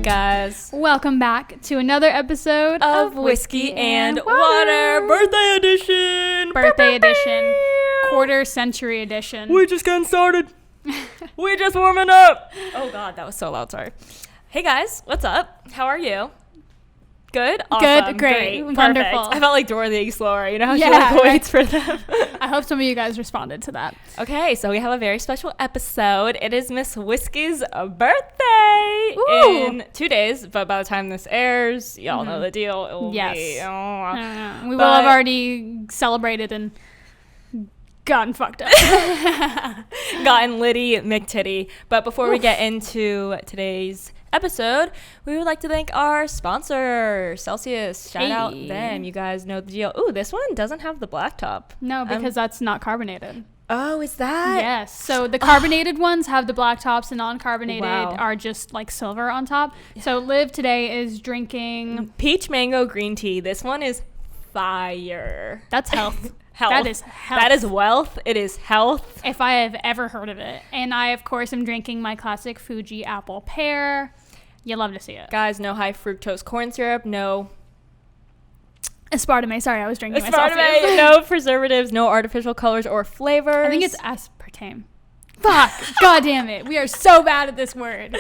guys. Welcome back to another episode of Whiskey and Water Birthday Edition. Birthday Edition. Quarter Century Edition. We just getting started. We just warming up. Oh God, that was so loud. Sorry. Hey guys, what's up? How are you? Good? Awesome. Good, great, Perfect. wonderful. I felt like Dora the Explorer, you know how she Yeah, waits for them. I hope some of you guys responded to that. Okay, so we have a very special episode. It is Miss Whiskey's birthday in 2 days, but by the time this airs, y'all know the deal. It will be... We will have already celebrated and gotten fucked up. Gotten Liddy McTitty. But before we get into today's episode, we would like to thank our sponsor, Celsius. Shout out them. You guys know the deal. Ooh, this one doesn't have the black top. No, because that's not carbonated. Oh, is that? Yes. So the carbonated ones have the black tops, and non-carbonated are just like silver on top. Yeah. So Liv today is drinking peach mango green tea. This one is fire. That's health. Health. That is health. That is wealth. It is health. If I have ever heard of it. And I, of course, am drinking my classic Fuji apple pear. You love to see it. Guys, no high fructose corn syrup, no aspartame. Sorry, I was drinking myself. No preservatives, no artificial colors or flavors. I think it's aspartame. Fuck. God damn it. We are so bad at this word.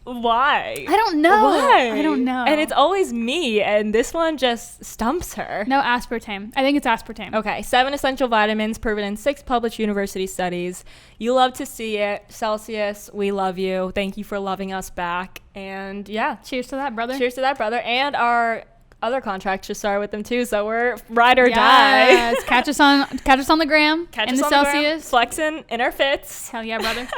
Why? I don't know. Why? I don't know. And it's always me, and this one just stumps her. No, aspartame. I think it's aspartame. Okay, 7 essential vitamins proven in 6 published university studies. You love to see it. Celsius, we love you. Thank you for loving us back. And yeah. Cheers to that, brother. Cheers to that, brother. And our other contracts just started with them too, so we're ride or die. Yes, catch us on the gram. Catch in us the on Celsius. The gram, flexing in our fits. Hell yeah, brother.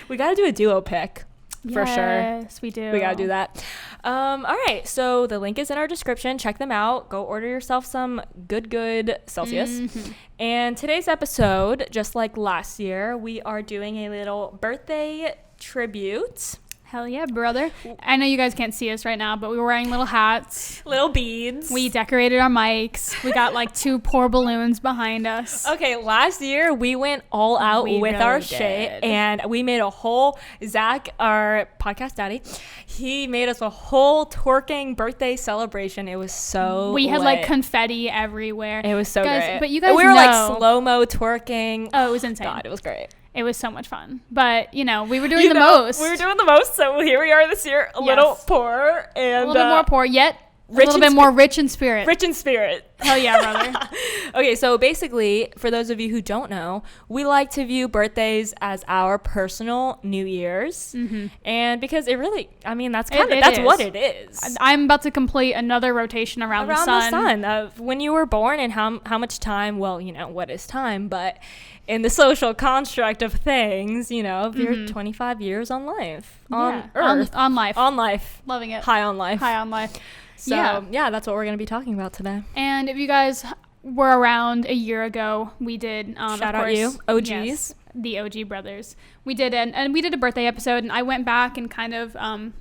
We got to do a duo pick. For sure. Yes, we do. We gotta do that. All right, so the link is in our description. Check them out. Go order yourself some good Celsius. Mm-hmm. And today's episode, just like last year, we are doing a little birthday tribute. Hell yeah, brother. I know you guys can't see us right now, but we were wearing little hats. Little beads. We decorated our mics. We got like 2 poor balloons behind us. Okay, last year we went all out with our shit, and we made a whole, Zach, our podcast daddy, he made us a whole twerking birthday celebration. It was so We had lit. like confetti everywhere. It was so great. But you guys we were like slow-mo twerking. Oh, it was insane. God, it was great. It was so much fun. But, we were doing the most. We were doing the most, so here we are this year, a little poor. And a little bit more poor, yet a little bit more rich in spirit. Rich in spirit. Hell yeah, brother. Okay, so basically, for those of you who don't know, we like to view birthdays as our personal New Year's. Mm-hmm. And because it really, that's what it is. I'm about to complete another rotation around the sun. Of when you were born and how much time, well, what is time, but in the social construct of things, you're 25 years on life. On Earth. On life. On life. Loving it. High on life. High on life. So, yeah, that's what we're going to be talking about today. And if you guys were around a year ago, we did, shout out you, OGs. Yes, the OG brothers. We did, and we did a birthday episode, and I went back and kind of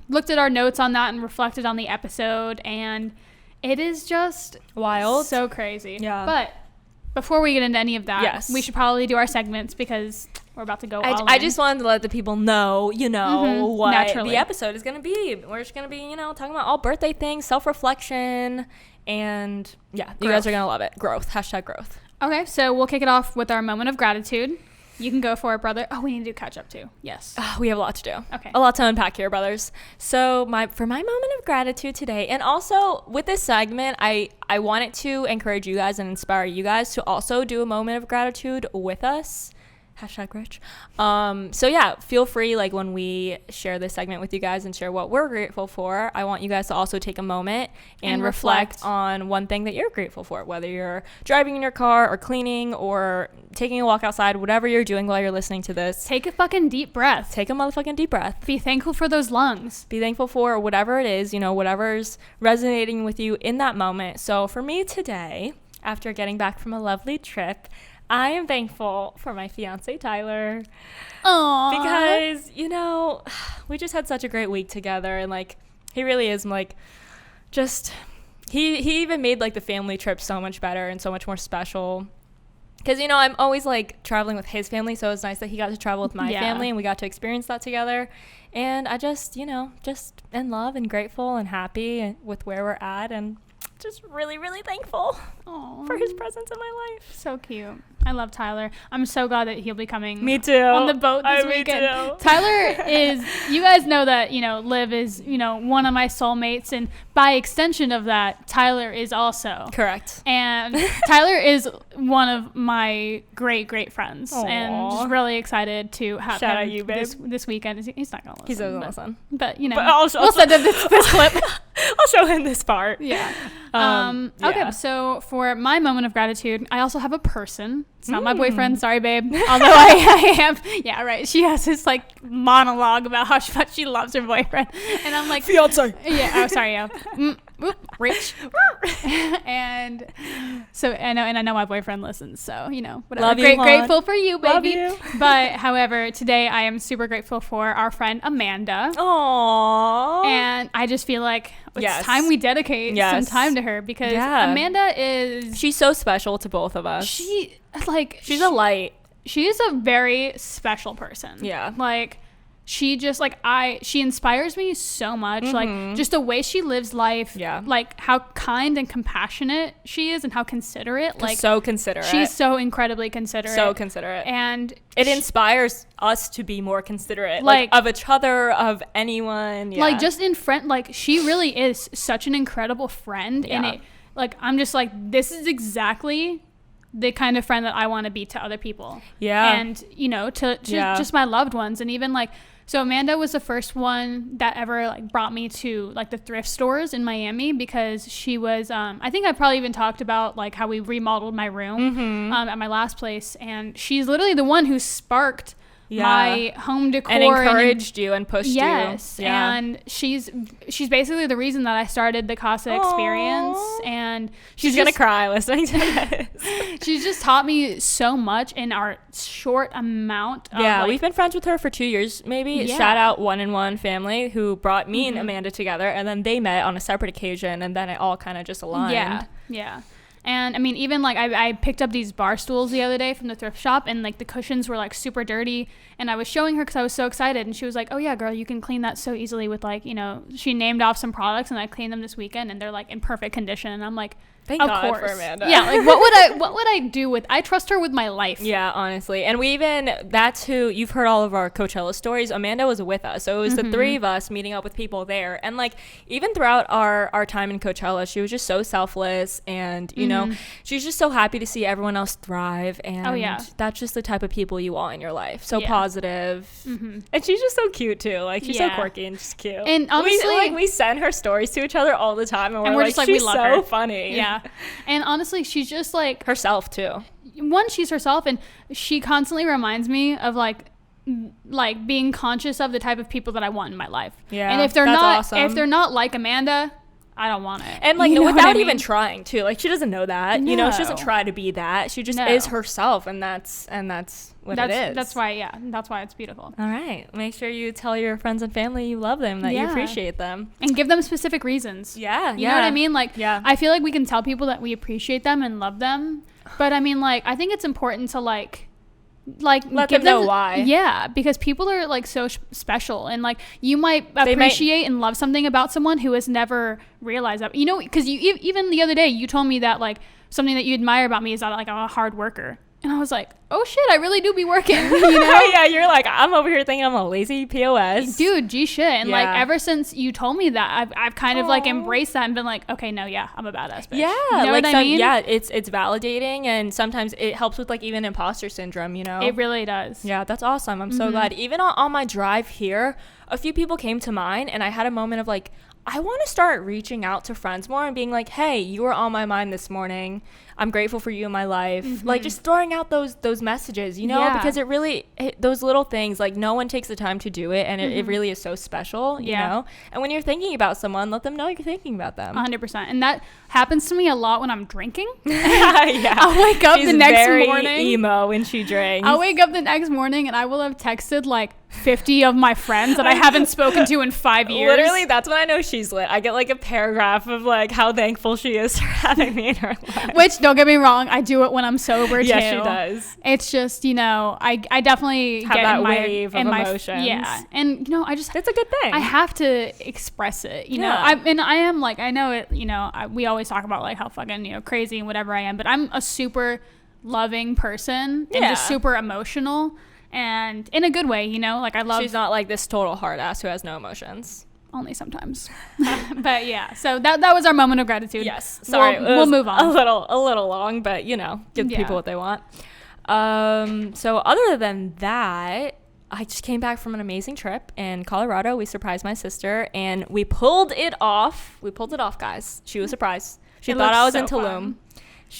looked at our notes on that and reflected on the episode, and it is just wild. So crazy. Yeah. But before we get into any of that, we should probably do our segments because we're about to go all in. I just wanted to let the people know, what naturally. The episode is going to be. We're just going to be, talking about all birthday things, self-reflection, and you guys are going to love it. Growth. # growth. Okay, so we'll kick it off with our moment of gratitude. You can go for it, brother. Oh, we need to do catch up too. Yes. We have a lot to do. Okay. A lot to unpack here, brothers. So for my moment of gratitude today, and also with this segment, I wanted to encourage you guys and inspire you guys to also do a moment of gratitude with us. # rich. So yeah, feel free, like when we share this segment with you guys and share what we're grateful for, I want you guys to also take a moment and reflect on one thing that you're grateful for, whether you're driving in your car or cleaning or taking a walk outside, whatever you're doing while you're listening to this. Take a fucking deep breath. Take a motherfucking deep breath. Be thankful for those lungs. Be thankful for whatever it is, whatever's resonating with you in that moment. So for me today, after getting back from a lovely trip, I am thankful for my fiance, Tyler. Aww. Because, we just had such a great week together. And, he really is, he even made, the family trip so much better and so much more special. because, you know, I'm always like traveling with his family, so it's nice that he got to travel with my family and we got to experience that together. And I just, you know, just in love and grateful and happy with where we're at, and just really, really thankful for his presence in my life. So cute. I love Tyler. I'm so glad that he'll be coming. Me too. On the boat this weekend. Me too. Tyler is, you guys know that, you know, Liv is, you know, one of my soulmates, and by extension of that, Tyler is also. Correct. And Tyler is one of my great, great friends. Aww. And just really excited to have Shout him out you, babe. this weekend. He's not going to listen. He's not going to listen. But, you know, But we'll send him this clip. I'll show him this part. Yeah. Yeah. Okay, so for my moment of gratitude, I also have a person. It's not my boyfriend. Sorry, babe. Although I am. Yeah, right. She has this like monologue about how much she loves her boyfriend. And I'm like, fiance. Yeah. Oh, sorry. Yeah. Rich. And so I know my boyfriend listens. So, you know, whatever. Love you, Grateful for you, baby. Love you. But however, today I am super grateful for our friend Amanda. Aww. And I just feel like it's Yes. time we dedicate some time to her, because Amanda is... She's so special to both of us. She's a light. She is a very special person. Yeah. Like, she just, like, she inspires me so much. Like, just the way she lives life. Yeah. Like, how kind and compassionate she is and how considerate. Like, so considerate. She's so incredibly considerate. So considerate. And it inspires us to be more considerate, like of each other, of anyone. Yeah. Like, just in friend, like, she really is such an incredible friend. Yeah. And like, I'm just like, this is exactly the kind of friend that I want to be to other people. Yeah. And, you know, to just my loved ones. And even like, so Amanda was the first one that ever like brought me to like the thrift stores in Miami, because she was, I think I probably even talked about like how we remodeled my room at my last place. And she's literally the one who sparked my home decor and encouraged you and pushed you. Yes. Yeah. And she's basically the reason that I started the Casa experience. And she's gonna cry listening to this. She's just taught me so much in our short amount of we've been friends with her for 2 years maybe. Yeah. Shout out One in One family, who brought me and Amanda together, and then they met on a separate occasion, and then it all kind of just aligned. Yeah. And I mean, even like I picked up these bar stools the other day from the thrift shop, and like the cushions were like super dirty, and I was showing her because I was so excited, and she was like, oh yeah, girl, you can clean that so easily with like, you know, she named off some products, and I cleaned them this weekend, and they're like in perfect condition. And I'm like, Thank of God course. for Amanda. Yeah, like what would I do with, I trust her with my life. Yeah, honestly. And that's who, you've heard all of our Coachella stories. Amanda was with us. So it was the three of us meeting up with people there. And like, even throughout our time in Coachella, she was just so selfless, and, you know, she's just so happy to see everyone else thrive. And that's just the type of people you want in your life. So positive. And she's just so cute too. Like, she's so quirky and just cute. And honestly, we send her stories to each other all the time, and we're just like, she's we love so her. Funny. Yeah. And honestly, she's just like herself too. One, she's herself, and she constantly reminds me of like being conscious of the type of people that I want in my life. Yeah. And if they're not like Amanda, I don't want it. And like, you know without even trying to, like, she doesn't know that. No. You know, she doesn't try to be that. She just is herself, and that's what it is. That's why it's beautiful. All right. Make sure you tell your friends and family you love them, that you appreciate them. And give them specific reasons. Yeah. You know what I mean? Like, I feel like we can tell people that we appreciate them and love them. But I mean, like, I think it's important to like let them know why. Yeah, because people are like so special, and like you might appreciate and love something about someone who has never realized that. You know, because you even the other day you told me that like something that you admire about me is that like I'm a hard worker. And I was like, oh shit, I really do be working, you know? Yeah, you're like, I'm over here thinking I'm a lazy POS. Dude, G shit. And like, ever since you told me that, I've kind of like embraced that and been like, okay, no, yeah, I'm a badass bitch. Yeah. You know what I mean? Yeah, it's validating, and sometimes it helps with like even imposter syndrome, you know? It really does. Yeah, that's awesome. I'm so glad. Even on my drive here, a few people came to mind, and I had a moment of like, I want to start reaching out to friends more and being like, hey, you were on my mind this morning. I'm grateful for you in my life. Like, just throwing out those messages, you know, because it really, those little things, like, no one takes the time to do it, and it really is so special, you know? And when you're thinking about someone, let them know you're thinking about them. 100%. And that happens to me a lot when I'm drinking. Yeah. I'll wake up the next morning. Emo when she drinks. I'll wake up the next morning and I will have texted like 50 of my friends that I haven't spoken to in 5 years. Literally, that's when I know she's lit. I get like a paragraph of like how thankful she is for having me in her life. Which, don't get me wrong, I do it when I'm sober too. Yeah, she does. It's just, you know, I definitely have get that in wave my, of in emotions. My, yeah, and you know, I just, it's a good thing. I have to express it, you know. I am like, I know it, you know, we always talk about like how fucking, you know, crazy and whatever I am, but I'm a super loving person and just super emotional. And in a good way, you know, like I love. She's not like this total hard ass who has no emotions. Only sometimes. But yeah, so that was our moment of gratitude. Yes. Sorry, we'll move on. A little long, but you know, give people what they want. So other than that, I just came back from an amazing trip in Colorado. We surprised my sister and we pulled it off. Guys. She was surprised. She thought I was in Tulum.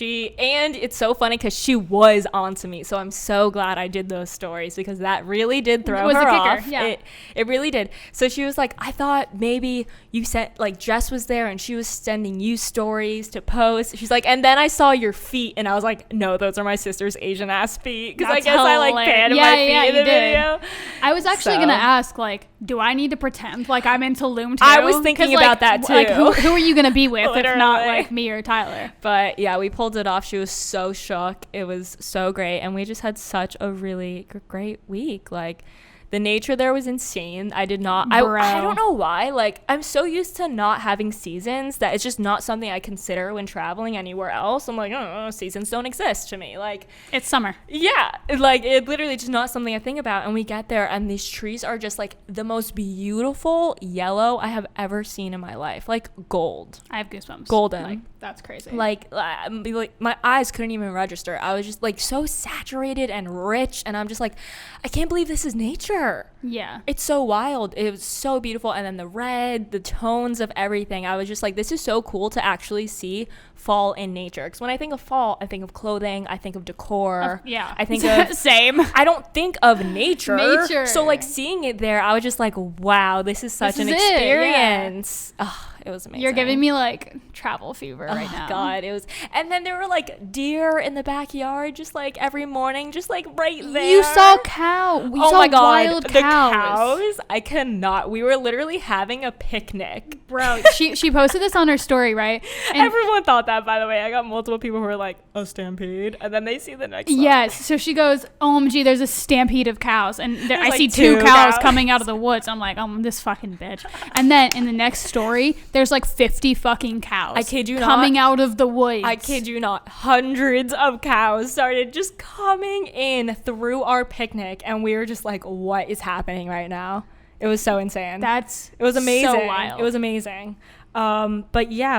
And it's so funny because she was onto me. So I'm so glad I did those stories because that really did throw her off. Yeah. It really did. So she was like, I thought maybe you sent, like Jess was there and she was sending you stories to post. She's like, and then I saw your feet and I was like, no, those are my sister's Asian ass feet. Because I guess I like panned my feet in the video. I was actually going to ask, like, do I need to pretend like I'm in Tulum too? I was thinking about that too. Like, who are you going to be with if not like me or Tyler? But yeah, we pulled it off. She was so shook. It was so great. And we just had such a really great week. Like, the nature there was insane. I don't know why. Like, I'm so used to not having seasons that it's just not something I consider when traveling anywhere else. I'm like, oh, seasons don't exist to me. Like, it's summer. Yeah. Like, it literally just not something I think about. And we get there and these trees are just like the most beautiful yellow I have ever seen in my life. Like gold. I have goosebumps. Golden. Like, that's crazy. Like my eyes couldn't even register. I was just like so saturated and rich. And I'm just like, I can't believe this is nature. Yeah. It's so wild. It was so beautiful. And then the red, the tones of everything. I was just like, this is so cool to actually see fall in nature. Because when I think of fall, I think of clothing. I think of decor. Yeah. I think of... Same. I don't think of nature. So like seeing it there, I was just like, wow, this is such an experience. Yeah. Oh, it was amazing. You're giving me like travel fever right now. God, it was. And then there were like deer in the backyard, just like every morning, just like right there. You saw cow. We saw my God, wild the cows. I cannot. We were literally having a picnic, bro. She posted this on her story, right? And everyone thought that, by the way. I got multiple people who were like, a stampede, and then they see the next. Yes. So she goes, OMG, there's a stampede of cows, and I see two cows coming out of the woods. I'm like, oh, this fucking bitch. And then in the next story, there's like 50 fucking cows. I kid you not. Coming out of the woods. I kid you not. Hundreds of cows started just coming in through our picnic, and we were just like, what is happening right now? It was so insane. It was amazing. So wild. It was amazing. But yeah,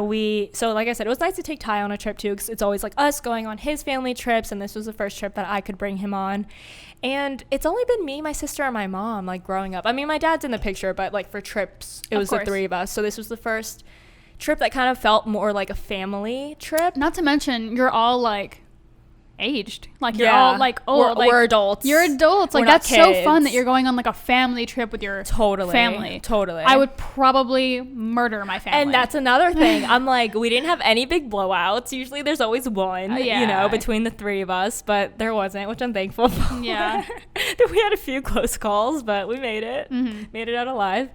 so like I said, it was nice to take Ty on a trip too, because it's always like us going on his family trips, and this was the first trip that I could bring him on. And it's only been me, my sister, and my mom, like, growing up. I mean, my dad's in the picture, but like for trips, it was the three of us. So this was the first trip that kind of felt more like a family trip. Not to mention, you're all like aged, like you're all like old. We're adults. You're adults. Like, that's so fun that you're going on like a family trip with your family. Totally. I would probably murder my family. And that's another thing. I'm like, we didn't have any big blowouts. Usually there's always one, you know, between the three of us, but there wasn't, which I'm thankful for. Yeah. We had a few close calls, but we made it. Mm-hmm. Made it out alive.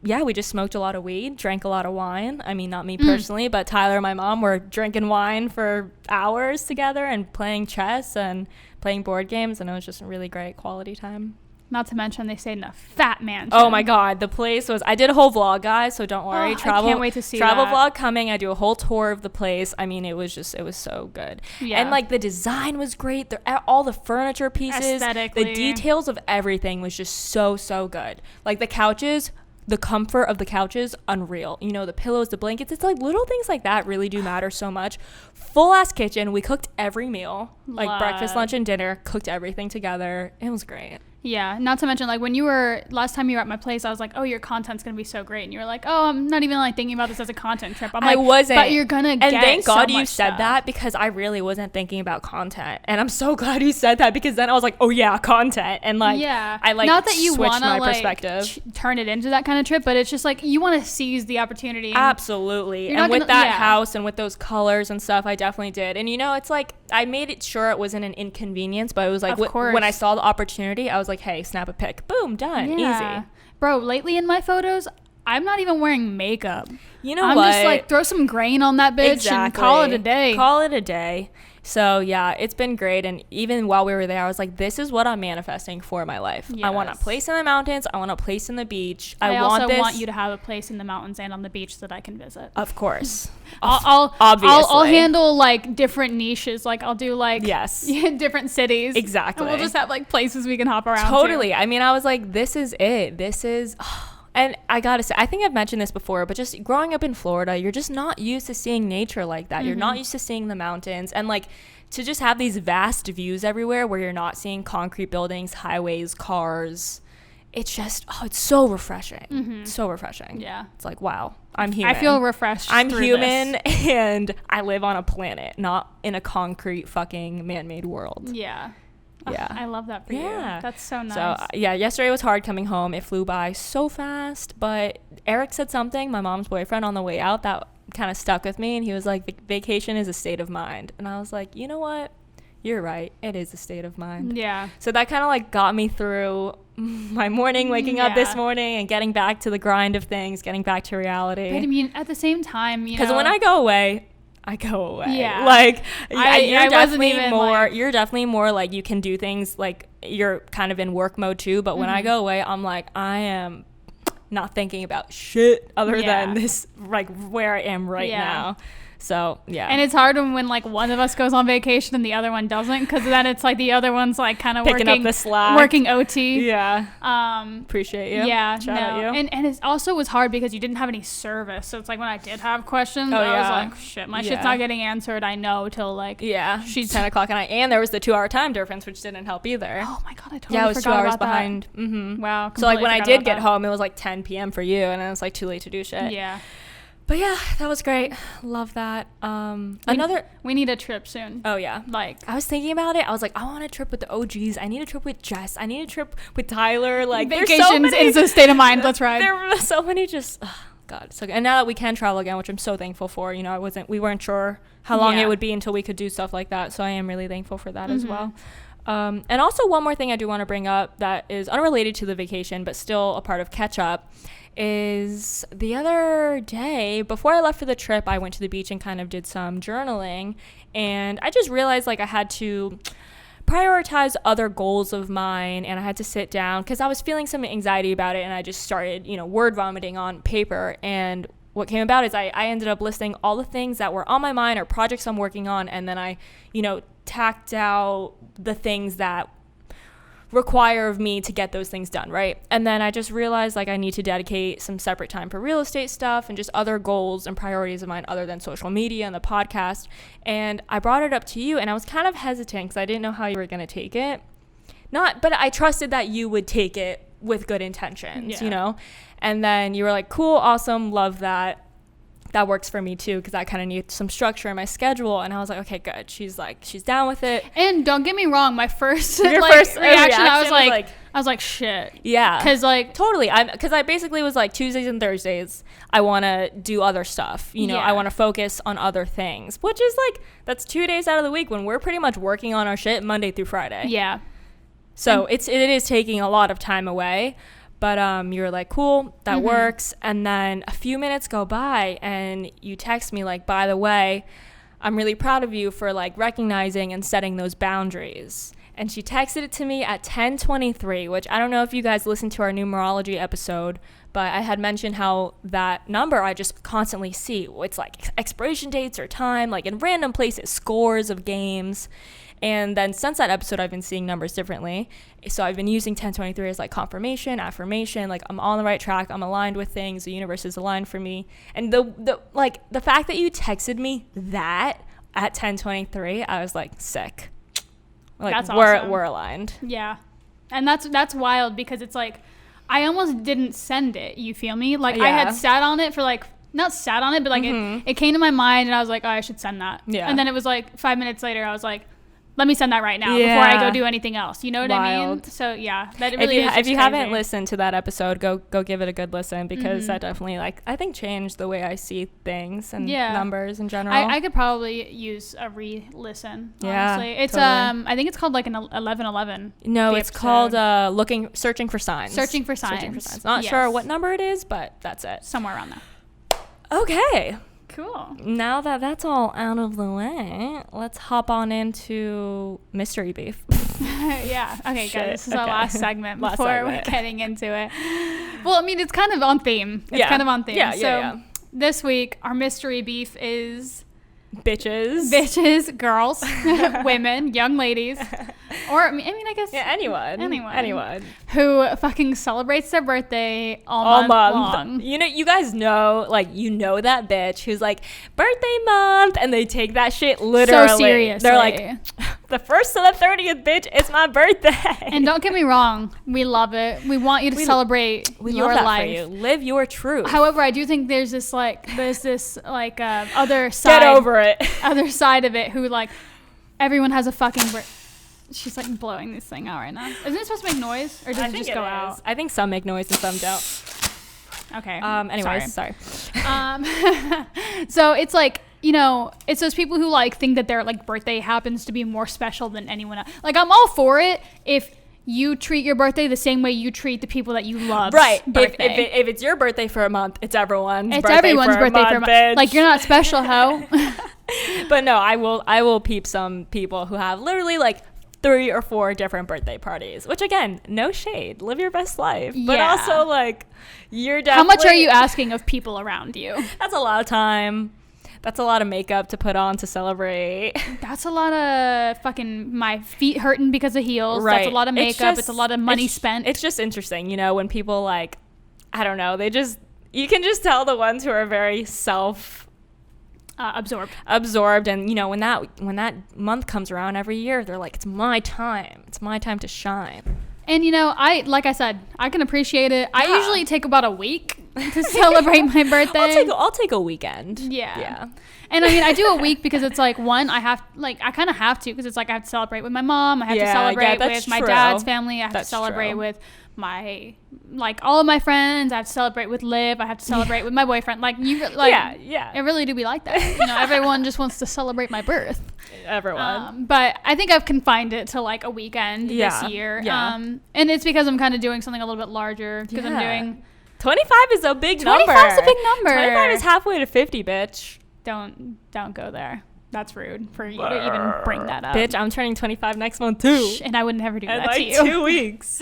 Yeah, we just smoked a lot of weed, drank a lot of wine. I mean, not me personally, but Tyler and my mom were drinking wine for hours together and playing chess and playing board games, and it was just a really great quality time. Not to mention, they stayed in a fat mansion. Oh my God, the place was... I did a whole vlog, guys, so don't worry. I can't wait to see travel that. vlog coming. I do a whole tour of the place. I mean, it was so good. Yeah. And like the design was great. All the furniture pieces, aesthetically, the details of everything was just so good. Like the couches... The comfort of the couches, unreal. You know, the pillows, the blankets. It's like little things like that really do matter so much. Full ass kitchen. We cooked every meal, like breakfast, lunch, and dinner. Cooked everything together. It was great. Yeah, not to mention, like, when last time you were at my place, I was like, oh, your content's going to be so great. And you were like, oh, I'm not even, like, thinking about this as a content trip. I'm like, I wasn't. But you're going to get And thank God you said stuff. that, because I really wasn't thinking about content. And I'm so glad you said that, because then I was like, oh, yeah, content. And, like, I, like, not that you switched my perspective. Turn it into that kind of trip, but it's just, like, you want to seize the opportunity. Absolutely. And with that house and with those colors and stuff, I definitely did. And, you know, it's like, I made it sure it wasn't an inconvenience, but it was like Of course. when I saw the opportunity, I was like, hey, snap a pic, boom, done, easy. Bro, lately in my photos, I'm not even wearing makeup. You know I'm what? just like, throw some grain on that bitch and call it a day. Call it a day. So yeah, it's been great. And even while we were there, I was like, this is what I'm manifesting for my life. Yes. I want a place in the mountains. I want a place in the beach. I also want you to have a place in the mountains and on the beach that I can visit. Of course. Obviously. I'll handle like different niches. Like I'll do like different cities. Exactly. And we'll just have like places we can hop around. Totally. To. I mean, I was like, this is it. This is... And I gotta say, I think I've mentioned this before, but just growing up in Florida, you're just not used to seeing nature like that. Mm-hmm. You're not used to seeing the mountains. And like to just have these vast views everywhere where you're not seeing concrete buildings, highways, cars. It's just, it's so refreshing. Mm-hmm. So refreshing. Yeah. It's like, wow, I'm human. I feel refreshed. I'm human and I live on a planet, not in a concrete fucking man-made world. Yeah. Yeah. I love that for you. That's so nice. So, yesterday was hard coming home. It flew by so fast. But Eric said something, my mom's boyfriend, on the way out that kind of stuck with me. And he was like, vacation is a state of mind. And I was like, you know what? You're right. It is a state of mind. Yeah. So that kind of like got me through my morning, waking up this morning and getting back to the grind of things, getting back to reality. But I mean, at the same time, because when I go away, Yeah. Like you're definitely more like you can do things like you're kind of in work mode too. But when I go away, I'm like, I am not thinking about shit other than this, like where I am right now. So, yeah. And it's hard when like one of us goes on vacation and the other one doesn't, because then it's like the other one's like kind of picking up the slack, working OT. Yeah. Appreciate you. Yeah. Shout out you. And it also was hard because you didn't have any service. So it's like when I did have questions, I was like, shit, my shit's not getting answered. I know till like she's 10 o'clock at night, and there was the 2-hour time difference, which didn't help either. Oh my god, I totally forgot about that. Yeah, it was 2 hours behind. Mm-hmm. Wow. So like when I did get home, it was like 10 p.m. for you, and then it's like too late to do shit. Yeah. But yeah, that was great. Love that. We need a trip soon. Oh yeah. Like I was thinking about it. I was like, I want a trip with the OGs. I need a trip with Jess. I need a trip with Tyler. Like vacations is a state of mind. Let's ride. There were so many God. So and now that we can travel again, which I'm so thankful for. You know, we weren't sure how long it would be until we could do stuff like that. So I am really thankful for that as well. And also one more thing I do want to bring up that is unrelated to the vacation, but still a part of catch up, is the other day before I left for the trip, I went to the beach and kind of did some journaling, and I just realized like I had to prioritize other goals of mine, and I had to sit down because I was feeling some anxiety about it, and I just started, word vomiting on paper. And what came about is I ended up listing all the things that were on my mind or projects I'm working on, and then I, tacked out the things that require of me to get those things done, right? And then I just realized like I need to dedicate some separate time for real estate stuff and just other goals and priorities of mine other than social media and the podcast. And I brought it up to you, and I was kind of hesitant because I didn't know how you were going to take it. But I trusted that you would take it with good intentions, And then you were like, cool, awesome, love that. That works for me too, because I kind of need some structure in my schedule. And I was like, okay, good. She's down with it. And don't get me wrong, my first reaction, I was like, shit. Yeah. Because totally. Because I basically was like, Tuesdays and Thursdays, I want to do other stuff. I want to focus on other things, which is like, that's 2 days out of the week when we're pretty much working on our shit Monday through Friday. Yeah. So it is taking a lot of time away. But you were like, cool, that works. And then a few minutes go by and you text me like, by the way, I'm really proud of you for like recognizing and setting those boundaries. And she texted it to me at 10:23, which I don't know if you guys listened to our numerology episode, but I had mentioned how that number I just constantly see. It's like expiration dates or time, like in random places, scores of games. And then since that episode, I've been seeing numbers differently. So I've been using 1023 as like confirmation, affirmation, like I'm on the right track, I'm aligned with things, the universe is aligned for me. And the fact that you texted me that at 1023, I was like, sick. Like that's awesome. We're aligned. Yeah. And that's wild because it's like I almost didn't send it, you feel me? Like I had sat on it for like not sat on it, but like it came to my mind and I was like, oh, I should send that. Yeah. And then it was like 5 minutes later, I was like, let me send that right now before I go do anything else. You know what I mean? So yeah, that really is. If you haven't listened to that episode, go give it a good listen, because that definitely, like, I think changed the way I see things and numbers in general. I could probably use a re-listen. Honestly, it's totally. I think it's called like an 1111. No, it's called searching for signs. Searching for signs. Not sure what number it is, but that's it. Somewhere around there. Okay. Cool. Now that that's all out of the way, let's hop on into mystery beef. Yeah. Okay, guys. This is our last segment before we're getting into it. Well, I mean, it's kind of on theme. So this week, our mystery beef is bitches, girls, women, young ladies, or I mean, I guess anyone who fucking celebrates their birthday all month long. You guys know, like, that bitch who's like, birthday month, and they take that shit literally. So seriously. They're like, the 1st to the 30th, bitch, it's my birthday. And don't get me wrong, we love it. We want you to celebrate your life. For you. Live your truth. However, I do think there's this other side. Get over it. Other side of it, who, like, everyone has a fucking she's like blowing this thing out right now. Isn't it supposed to make noise, or does it just go out? I think some make noise and some don't. Okay. Anyways, sorry. So it's like, it's those people who, like, think that their, like, birthday happens to be more special than anyone else. Like, I'm all for it if you treat your birthday the same way you treat the people that you love. Right. If it's your birthday for a month, it's everyone's birthday for a month. Bitch. Like, you're not special, ho. But no, I will peep some people who have literally, like, 3 or 4 different birthday parties, which, again, no shade, live your best life, but also, like, you're definitely, how much are you asking of people around you? That's a lot of time. That's a lot of makeup to put on to celebrate. That's a lot of fucking my feet hurting because of heels. Right. That's a lot of makeup. It's a lot of money spent. It's just interesting, when people, like, I don't know, you can just tell the ones who are very absorbed, and when that month comes around every year, they're like, it's my time to shine. And like I said, I can appreciate it. I usually take about a week to celebrate my birthday. I'll take a weekend. Yeah. And I mean, I do a week because it's like, one, I kind of have to, because it's like I have to celebrate with my mom, I have to celebrate with my dad's family, I have to celebrate with my, like, all of my friends, I have to celebrate with Liv, I have to celebrate with my boyfriend, it really do be like that. Everyone just wants to celebrate my birth. Everyone. But I think I've confined it to, like, a weekend this year. And it's because I'm kind of doing something a little bit larger, because I'm doing 25 is a big number. 25 is a big number. 25 is halfway to 50, bitch. Don't go there. That's rude for you to even bring that up. Bitch, I'm turning 25 next month too. And I would never do that to you. In like 2 weeks.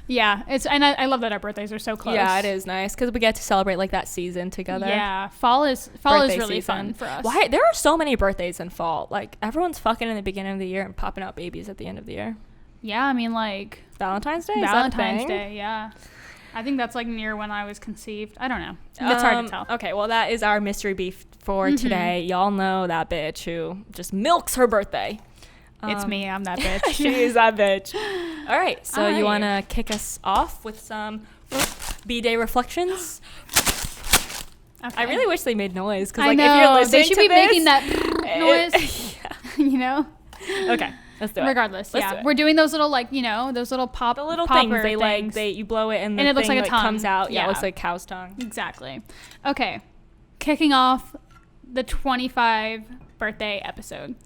Yeah, and I love that our birthdays are so close. Yeah, it is nice because we get to celebrate, like, that season together. Yeah, fall is really fun for us. Why there are so many birthdays in fall? Like, everyone's fucking in the beginning of the year and popping out babies at the end of the year. Yeah, I mean, like, Valentine's Day. Valentine's Day, yeah. I think that's, like, near when I was conceived. I don't know. It's hard to tell. Okay, well, that is our mystery beef for today. Y'all know that bitch who just milks her birthday. It's me. I'm that bitch. She is that bitch. All right. So you want to kick us off with some Bday reflections? Okay. I really wish they made noise, because, like, if you're listening they should to be this, making that noise. Okay. Let's do it. Regardless, we're doing those little, like, those little the little things. They like you blow it and it looks like a tongue. Comes out. Yeah, it looks like a cow's tongue. Exactly. Okay, kicking off the 25 birthday episode.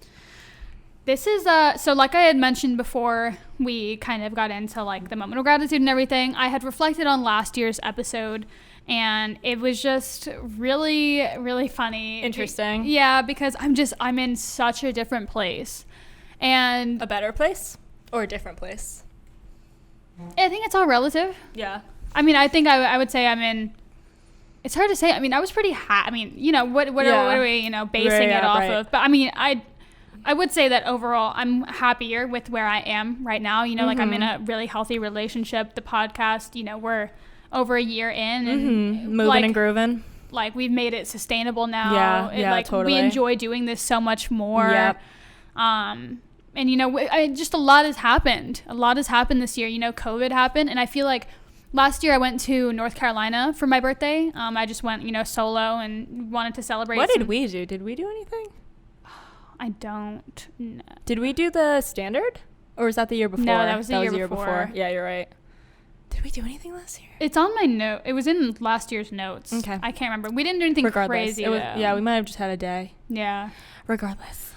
This is so, like I had mentioned before we kind of got into, like, the moment of gratitude and everything, I had reflected on last year's episode, and it was just really, really funny. Interesting. Yeah, because I'm in such a different place. And a better place or a different place? I think it's all relative. Yeah. I mean, I think I would say I'm in. It's hard to say. I mean, I was pretty happy. I mean, what are we, basing it off of? But I mean, I would say that overall I'm happier with where I am right now. Like, I'm in a really healthy relationship. The podcast, we're over a year in and moving, like, and grooving. Like, we've made it sustainable now. Yeah, like, totally. We enjoy doing this so much more. Yep. And, just a lot has happened. A lot has happened this year. COVID happened. And I feel like last year I went to North Carolina for my birthday. I just went, solo and wanted to celebrate. What did we do? Did we do anything? I don't know. Did we do the standard? Or was that the year before? No, that was the year before. Yeah, you're right. Did we do anything last year? It's on my note. It was in last year's notes. Okay. I can't remember. We didn't do anything crazy, though. Yeah, we might have just had a day. Yeah. Regardless.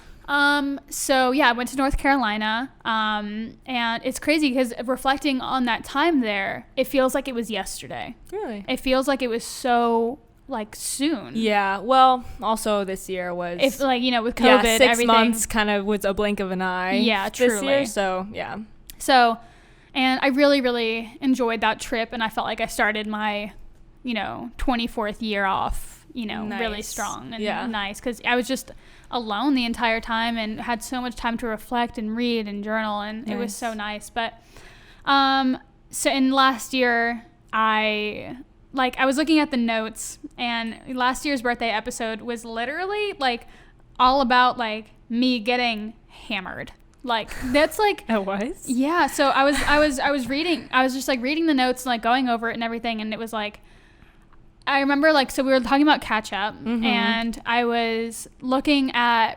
So yeah, I went to North Carolina. And it's crazy because reflecting on that time there, it feels like it was yesterday. Really? It feels like it was so like soon. Yeah. Well, also this year was, if like, you know, with COVID, 6 everything. months kind of was a blink of an eye. Yeah, this truly. year. So yeah. So, and I really, really enjoyed that trip, and I felt like I started my, 24th year off, really strong and nice, because I was just alone the entire time and had so much time to reflect and read and journal, and it was so nice. But, so in last year, I was looking at the notes, and last year's birthday episode was literally like all about like me getting hammered. Like that's like it was? Yeah. So I was reading, I was just like reading the notes and like going over it and everything, and it was like, I remember like, so we were talking about catch up, and I was looking at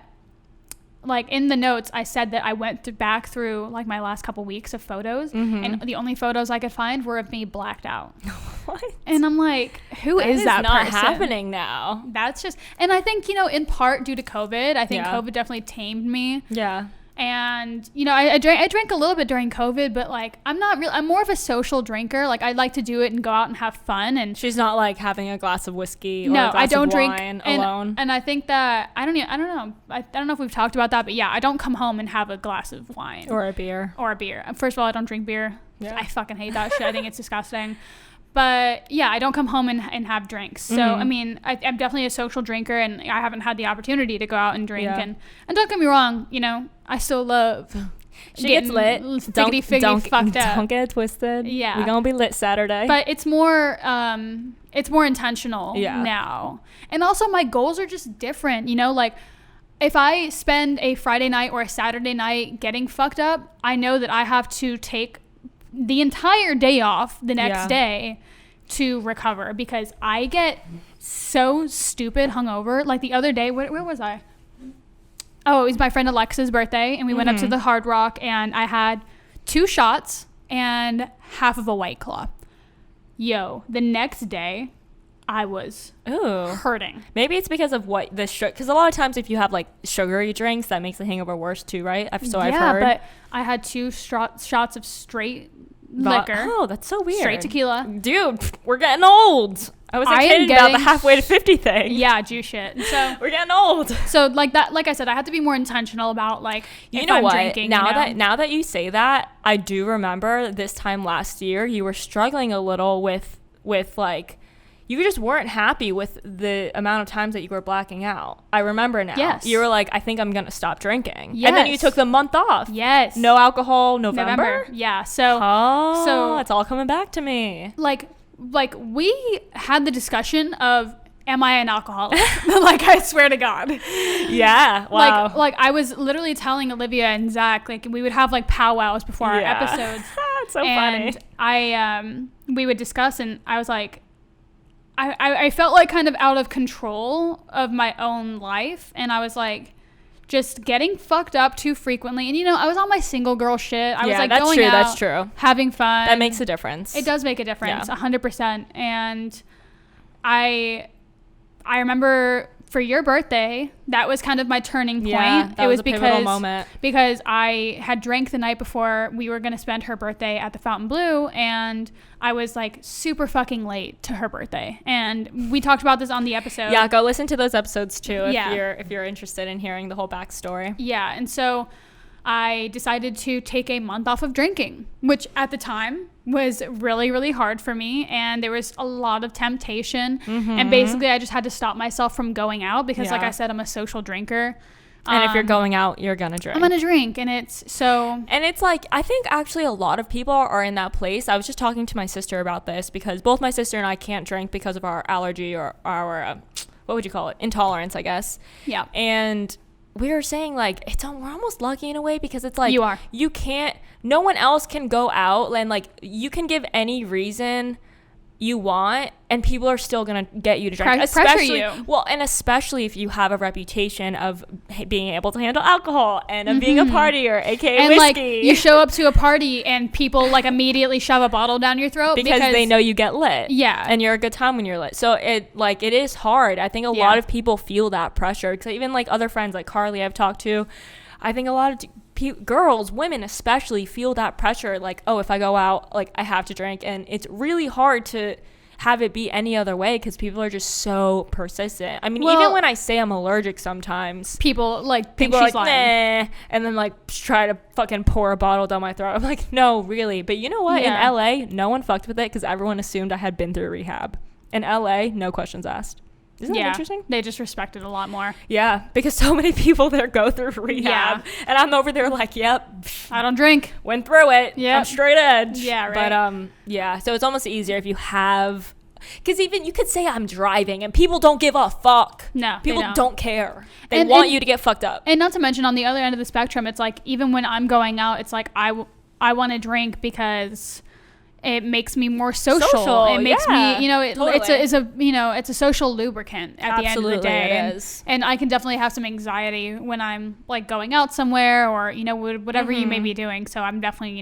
like in the notes, I said that I went back through like my last couple weeks of photos, and the only photos I could find were of me blacked out. What? And I'm like, who is that not person? happening now? That's just, and I think, in part due to COVID, I think COVID definitely tamed me. Yeah. And, I drank a little bit during COVID, but like, I'm more of a social drinker. Like I like to do it and go out and have fun. And she's not like having a glass of whiskey or no, a glass I don't of drink wine alone. And I think that, I don't know. I don't know if we've talked about that, but yeah, I don't come home and have a glass of wine. Or a beer. First of all, I don't drink beer. Yeah. I fucking hate that shit. I think it's disgusting. But yeah, I don't come home and have drinks. So, I mean, I'm definitely a social drinker, and I haven't had the opportunity to go out and drink. Yeah. And don't get me wrong, I still love she gets lit. Don't fucked up. Don't get it twisted. Yeah. We're going to be lit Saturday. But it's more intentional now. And also my goals are just different, like if I spend a Friday night or a Saturday night getting fucked up, I know that I have to take the entire day off the next day to recover, because I get so stupid hungover. Like the other day, where was I? Oh, it was my friend Alexa's birthday, and we went up to the Hard Rock, and I had 2 shots and half of a White Claw. Yo, the next day, I was hurting. Maybe it's because of what the sugar, because a lot of times if you have like sugary drinks, that makes the hangover worse too, right? I've heard. Yeah, but I had 2 shots of straight liquor. Oh, that's so weird. Straight tequila. Dude, we're getting old. I wasn't kidding about the halfway to 50 thing. Yeah, Jew shit. So we're getting old. So like that, like I said, I have to be more intentional about like, you know what? Drinking, now that you say that, I do remember this time last year you were struggling a little with like, you just weren't happy with the amount of times that you were blacking out. I remember now. Yes. You were like, I think I'm going to stop drinking. Yes. And then you took the month off. Yes. No alcohol, November? Yeah. So it's all coming back to me. Like we had the discussion of, am I an alcoholic? Like, I swear to God. Yeah. Wow. Like I was literally telling Olivia and Zach, like we would have like powwows before our episodes. It's so funny. And we would discuss, and I was like, I felt like kind of out of control of my own life, and I was like just getting fucked up too frequently. And I was on my single girl shit. I was like going out, that's true. having fun. That makes a difference. It does make a difference, 100%. And I remember for your birthday, that was kind of my turning point. Yeah, that was a pivotal moment. Because I had drank the night before we were going to spend her birthday at the Fountain Blue, and I was like super fucking late to her birthday. And we talked about this on the episode. Yeah, go listen to those episodes too if you're interested in hearing the whole backstory. Yeah, and so I decided to take a month off of drinking, which at the time was really, really hard for me. And there was a lot of temptation. And basically, I just had to stop myself from going out because, like I said, I'm a social drinker. And if you're going out, you're going to drink. I'm going to drink. And it's like, I think actually a lot of people are in that place. I was just talking to my sister about this because both my sister and I can't drink because of our allergy or our, what would you call it? Intolerance, I guess. Yeah. And we were saying like we're almost lucky in a way because it's like no one else can go out, and like you can give any reason you want, and people are still gonna get you to drink. Pressure you. Well, and especially if you have a reputation of being able to handle alcohol and of being a partier, aka and whiskey. Like you show up to a party and people like immediately shove a bottle down your throat because they know you get lit. Yeah, and you're a good time when you're lit. So it is hard. I think a lot of people feel that pressure, because even like other friends like Carly I've talked to, I think a lot of girls, women especially, feel that pressure, like, oh, if I go out, like, I have to drink. And it's really hard to have it be any other way, because people are just so persistent. I mean, even when I say I'm allergic sometimes, people are like, nah, and then like try to fucking pour a bottle down my throat. I'm like, no, really. But you know what? In LA, no one fucked with it, because everyone assumed I had been through rehab. In LA, no questions asked. Isn't that interesting? They just respect it a lot more. Yeah, because so many people there go through rehab. Yeah. And I'm over there like, yep. I don't drink. Went through it. Yeah. I'm straight edge. Yeah, right. But, yeah. So it's almost easier if you have... Because even you could say I'm driving and people don't give a fuck. No, people don't care. They want you to get fucked up. And not to mention, on the other end of the spectrum, it's like, even when I'm going out, it's like, I want to drink because... it makes me more social. It makes me, it's a social lubricant at the end of the day. It is. And I can definitely have some anxiety when I'm like going out somewhere, or, whatever you may be doing. So I'm definitely,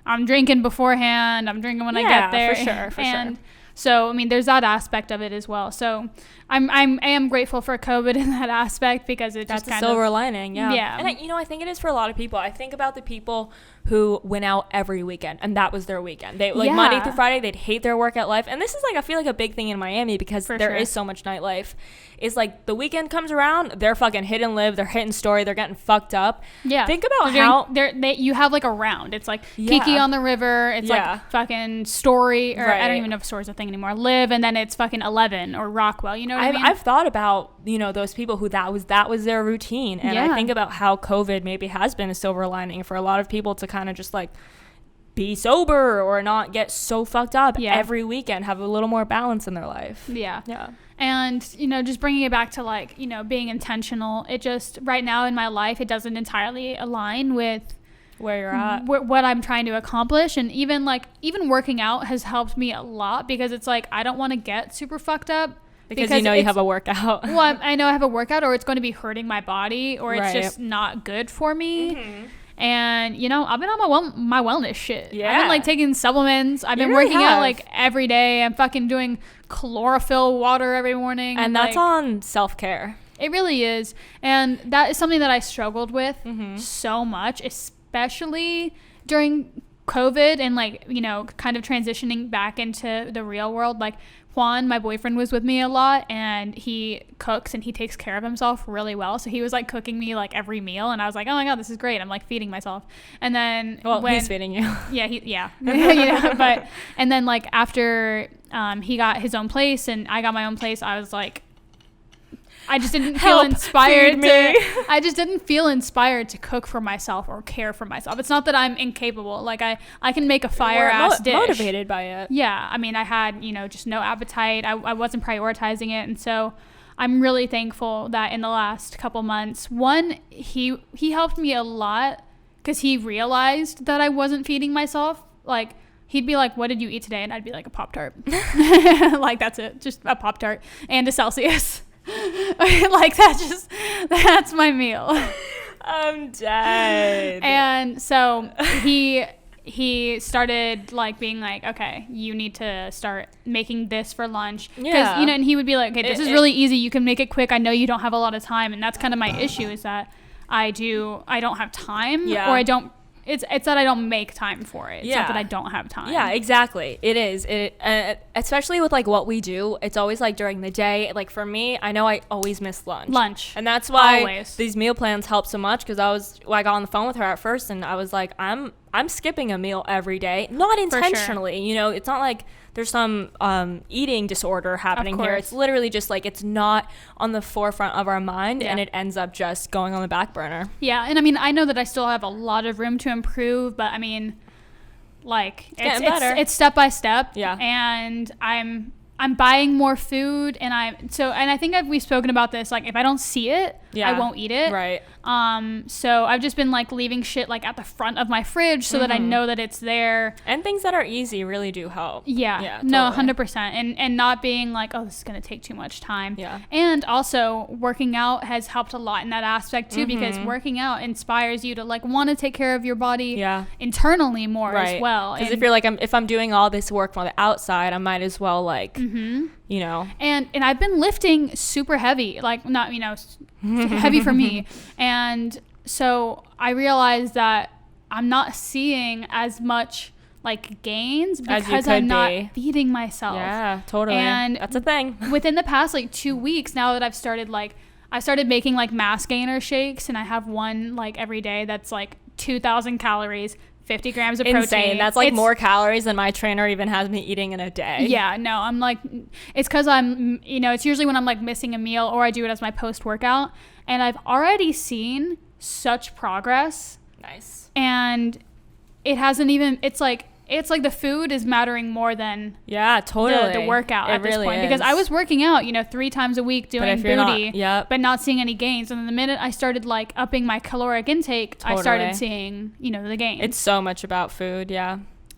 I'm drinking beforehand. I'm drinking when I get there. For sure. So, I mean, there's that aspect of it as well. So I am grateful for COVID in that aspect, because it just kind of... That's a silver lining, yeah. Yeah. And I think it is for a lot of people. I think about the people who went out every weekend, and that was their weekend. They Monday through Friday, they'd hate their work at life. And this is I feel like a big thing in Miami, because there is so much nightlife. Is like the weekend comes around, they're fucking hit and live, they're hitting story, they're getting fucked up. Yeah. Think about how you have like a round. It's like Kiki on the River. It's like fucking Story, or I don't even know if Story's a thing anymore. Live, and then it's fucking 11 or Rockwell. You know what I mean? I've thought about those people who that was their routine, and I think about how COVID maybe has been a silver lining for a lot of people to kind of just like be sober or not get so fucked up every weekend, have a little more balance in their life. Yeah. And just bringing it back to like being intentional, it just right now in my life, it doesn't entirely align with where you're at, what I'm trying to accomplish. And even working out has helped me a lot, because it's like I don't want to get super fucked up. Because you have a workout. Well, I know I have a workout, or it's going to be hurting my body, or it's just not good for me. Mm-hmm. And, I've been on my wellness shit. Yeah. I've been, like, taking supplements. I've been working out, like, every day. I'm fucking doing chlorophyll water every morning. And that's on self-care. It really is. And that is something that I struggled with so much, especially during COVID and, like, kind of transitioning back into the real world. Like, Juan, my boyfriend, was with me a lot, and he cooks and he takes care of himself really well. So he was like cooking me like every meal, and I was like, oh my God, this is great. I'm like feeding myself. And then he's feeding you. Yeah. And then like after he got his own place and I got my own place, I was like, I just didn't feel inspired I just didn't feel inspired to cook for myself or care for myself. It's not that I'm incapable. Like I can make a fire-ass dish. Motivated by it. Yeah. I mean, I had, just no appetite. I wasn't prioritizing it. And so I'm really thankful that in the last couple months, one, he helped me a lot, because he realized that I wasn't feeding myself. Like, he'd be like, what did you eat today? And I'd be like, a Pop-Tart. Like, that's it. Just a Pop-Tart and a Celsius. Like, that's my meal. I'm dead. And so he started like being like, okay, you need to start making this for lunch, because and he would be like, okay, this is really easy, you can make it quick, I know you don't have a lot of time. And that's kind of my issue, is that I don't have time, or I don't. It's that I don't make time for it. It's not that I don't have time. Yeah, exactly. It is. Especially with like what we do, it's always like during the day. Like for me, I know I always miss lunch. And that's why these meal plans help so much, because I got on the phone with her at first and I was like, I'm skipping a meal every day. Not intentionally. Sure. It's not like there's some eating disorder happening here. It's literally just like it's not on the forefront of our mind, and it ends up just going on the back burner. Yeah, and I mean, I know that I still have a lot of room to improve, but I mean, like it's step by step. Yeah. And I'm buying more food, and I think we've spoken about this. Like, if I don't see it, I won't eat it. Right. So I've just been like leaving shit like at the front of my fridge so that I know that it's there. And things that are easy really do help. Yeah. No, 100%. And not being like, oh, this is going to take too much time. Yeah. And also working out has helped a lot in that aspect too, because working out inspires you to like want to take care of your body internally more as well. Because if you're like, if I'm doing all this work on the outside, I might as well like, you know. And I've been lifting super heavy, like not, you know, heavy for me. And so I realized that I'm not seeing as much like gains because I'm not feeding myself. Yeah, totally. And that's a thing. Within the past like 2 weeks, now that I've started like, I started making like mass gainer shakes, and I have one like every day that's like 2,000 calories, 50 grams of protein. Insane. That's like more calories than my trainer even has me eating in a day. Yeah, no, I'm like, it's because I'm, you know, it's usually when I'm like missing a meal, or I do it as my post-workout, and I've already seen such progress. Nice. And it hasn't even, it's like the food is mattering more than the workout at this point. Because I was working out, you know, 3 times a week doing booty, but not seeing any gains. And the minute I started like upping my caloric intake, I started seeing, you know, the gains. It's so much about food,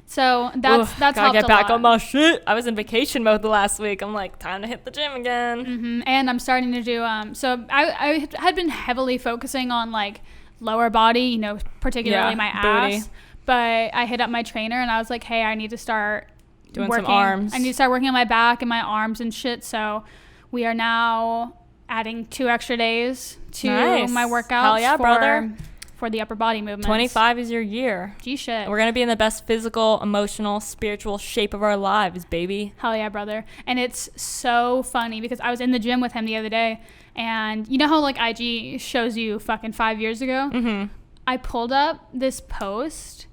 So that's helped gotta get a back lot. on my shit. I was in vacation mode the last week. I'm like, time to hit the gym again. And I'm starting to do so I had been heavily focusing on like lower body, you know, particularly my ass. Booty. But I hit up my trainer and I was like, hey, I need to start doing working. some arms. I need to start working on my back and my arms and shit. So we are now adding 2 extra days to my workouts. Hell yeah, brother. For the upper body movements. 25 is your year. G shit. We're gonna be in the best physical, emotional, spiritual shape of our lives, baby. Hell yeah, brother. And it's so funny because I was in the gym with him the other day, and you know how like IG shows you fucking 5 years ago? I pulled up this post,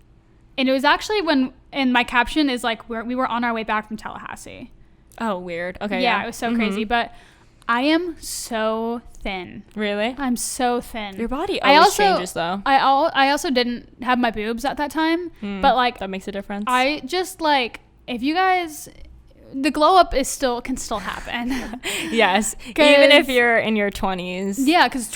and it was actually and my caption is like, we were on our way back from Tallahassee. Oh, weird. Okay. Yeah, it was so crazy. But I am so thin. Really? I'm so thin. Your body always changes, though. I also didn't have my boobs at that time, but like that makes a difference. I just like, if you guys, the glow up can still happen. Yes, even if you're in your 20s. Yeah, because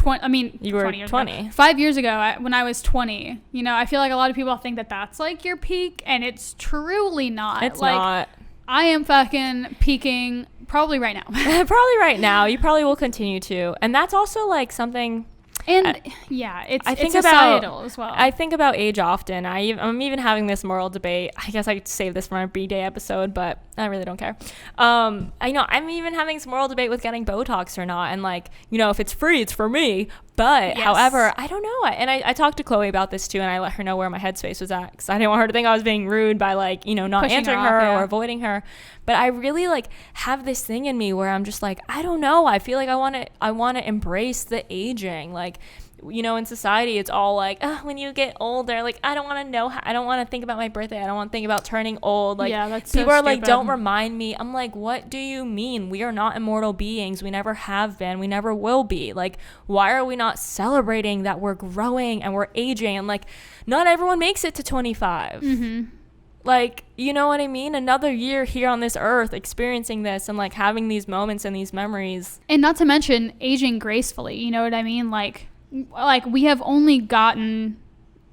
you were 20. 5 years ago, when I was 20, you know, I feel like a lot of people think that that's like your peak, and it's truly not. It's like, not. I am fucking peaking probably right now. Probably right now. You probably will continue to, and that's also like something. And it's societal as well. I think about age often. I'm even having this moral debate. I guess I could save this for my Bday episode, but I really don't care. I know I'm even having this moral debate with getting Botox or not, and like, you know, if it's free, it's for me. But however, I don't know. And I talked to Chloe about this too, and I let her know where my headspace was at, because I didn't want her to think I was being rude by like, you know, not pushing answering her or avoiding her. But I really like have this thing in me where I'm just like, I don't know. I feel like I want to embrace the aging. Like, you know, in society, it's all like, oh, when you get older, like, I don't want to think about my birthday. I don't want to think about turning old. Like, that's people so are like, stupid. don't remind me. I'm like, what do you mean? We are not immortal beings. We never have been. We never will be. Like, why are we not celebrating that we're growing and we're aging? And like, not everyone makes it to 25. Like, you know what I mean? Another year here on this earth experiencing this and like having these moments and these memories. And not to mention aging gracefully, you know what I mean? Like we have only gotten,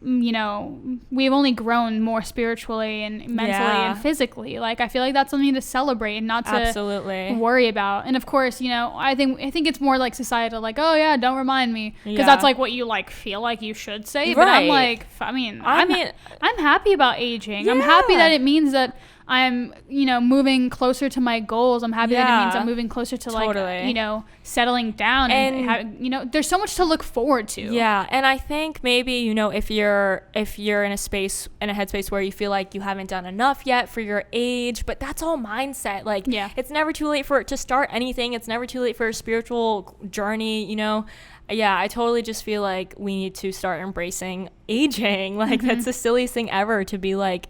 you know, we've only grown more spiritually and mentally and physically. Like, I feel like that's something to celebrate and not to worry about. And of course, you know, I think it's more like societal, like, oh yeah, don't remind me, because that's like what you like feel like you should say. But I'm like, I'm happy about aging. I'm happy that it means that I'm, you know, moving closer to my goals. I'm happy that it means I'm moving closer to like, you know, settling down and you know, there's so much to look forward to. Yeah. And I think maybe, you know, if you're in a headspace where you feel like you haven't done enough yet for your age, but that's all mindset. Like, it's never too late to start anything. It's never too late for a spiritual journey, you know. Yeah, I totally just feel like we need to start embracing aging. Like, that's the silliest thing ever, to be like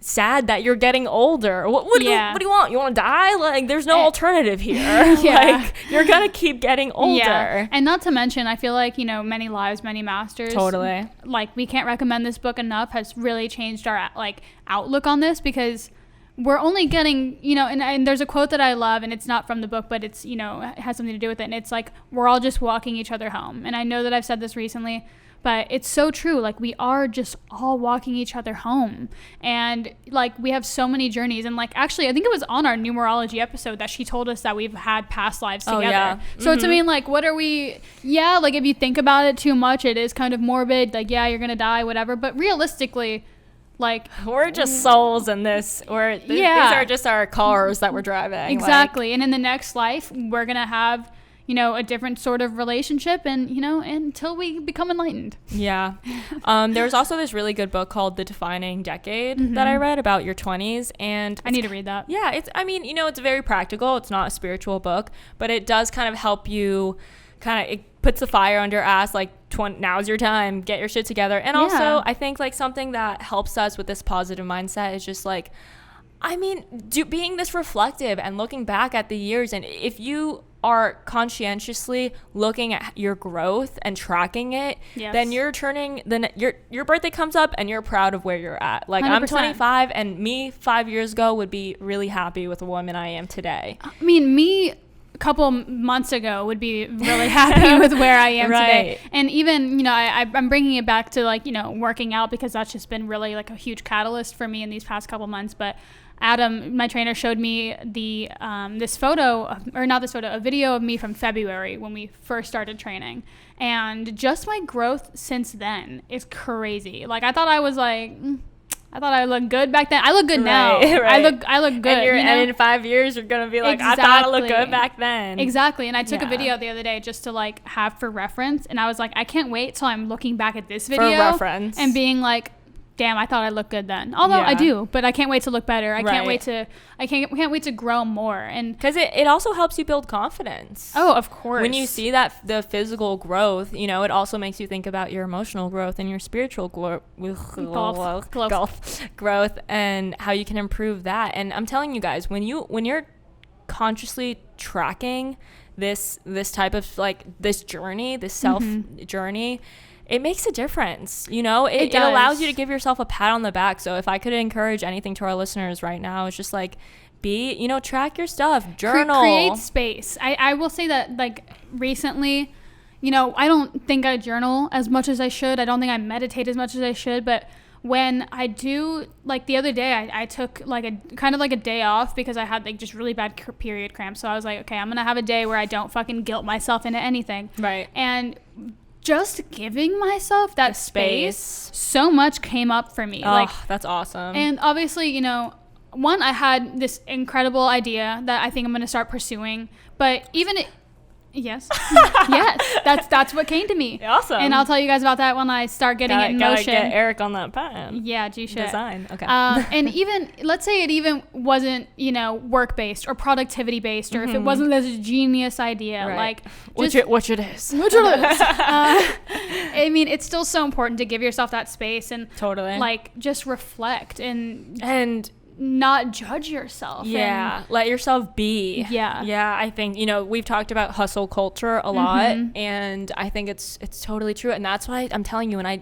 sad that you're getting older. What do you want? You want to die? Like, there's no alternative here. Like, you're gonna keep getting older. And not to mention, I feel like, you know, Many Lives, Many Masters, totally, like, we can't recommend this book enough, has really changed our like outlook on this, because we're only getting, you know, and there's a quote that I love, and it's not from the book, but it's, you know, it has something to do with it. And it's like, we're all just walking each other home. And I know that I've said this recently, but it's so true. Like, we are just all walking each other home. And like, we have so many journeys. And like, actually, I think it was on our numerology episode that she told us that we've had past lives together. Yeah. So it's, I mean, like, what are we, yeah, like if you think about it too much, it is kind of morbid. Like, yeah, you're going to die, whatever. But realistically, like, we're just souls in this, or these are just our cars that we're driving. Exactly. Like, and in the next life, we're going to have, you know, a different sort of relationship, and, you know, until we become enlightened. Yeah. There's also this really good book called The Defining Decade that I read about your 20s, and I need to read that. Yeah, it's, I mean, you know, it's very practical. It's not a spiritual book, but it does kind of help you it puts the fire under your ass, like, now's your time, get your shit together. And also, I think, like, something that helps us with this positive mindset is just, like, I mean, being this reflective and looking back at the years, and if you are conscientiously looking at your growth and tracking it, then you're turning, your birthday comes up and you're proud of where you're at. Like, 100%. I'm 25, and me 5 years ago would be really happy with the woman I am today. I mean, me couple months ago would be really happy with where I am today. And even, you know, I'm bringing it back to, like, you know, working out, because that's just been really like a huge catalyst for me in these past couple months. But Adam, my trainer, showed me the a video of me from February when we first started training, and just my growth since then is crazy. Like, I thought I was like, I thought I looked good back then. I look good now. Right. I look good. And in 5 years, you're going to be like, exactly. I thought I looked good back then. Exactly. And I took a video the other day just to, like, have for reference. And I was like, I can't wait till I'm looking back at this video. For reference. And being like, damn, I thought I looked good then. Although I do, but I can't wait to look better. I can't wait to grow more. And because it also helps you build confidence. Oh, of course. When you see that the physical growth, you know, it also makes you think about your emotional growth and your spiritual growth and how you can improve that. And I'm telling you guys, when you're consciously tracking this type of, like, this journey, this self journey, it makes a difference. You know, it allows you to give yourself a pat on the back. So if I could encourage anything to our listeners right now, it's just like, track your stuff, journal, create space. I will say that, like, recently, you know, I don't think I journal as much as I should. I don't think I meditate as much as I should. But when I do, like, the other day, I took, like, a day off because I had, like, just really bad period cramps. So I was like, okay, I'm gonna have a day where I don't fucking guilt myself into anything. Right. And just giving myself that space, so much came up for me. Oh, that's awesome. And obviously, you know, one, I had this incredible idea that I think I'm going to start pursuing, but even yes, that's what came to me. Awesome. And I'll tell you guys about that when I start getting it in motion. Gotta get Eric on that pen. Yeah, G-shit. Design. Okay. And even, let's say it even wasn't, you know, work-based or productivity-based, or if it wasn't this genius idea, like, which it is. I mean, it's still so important to give yourself that space and totally, like, just reflect and not judge yourself. Yeah, let yourself be. Yeah, I think, you know, we've talked about hustle culture a lot, and I think it's totally true. And that's why I'm telling you, when I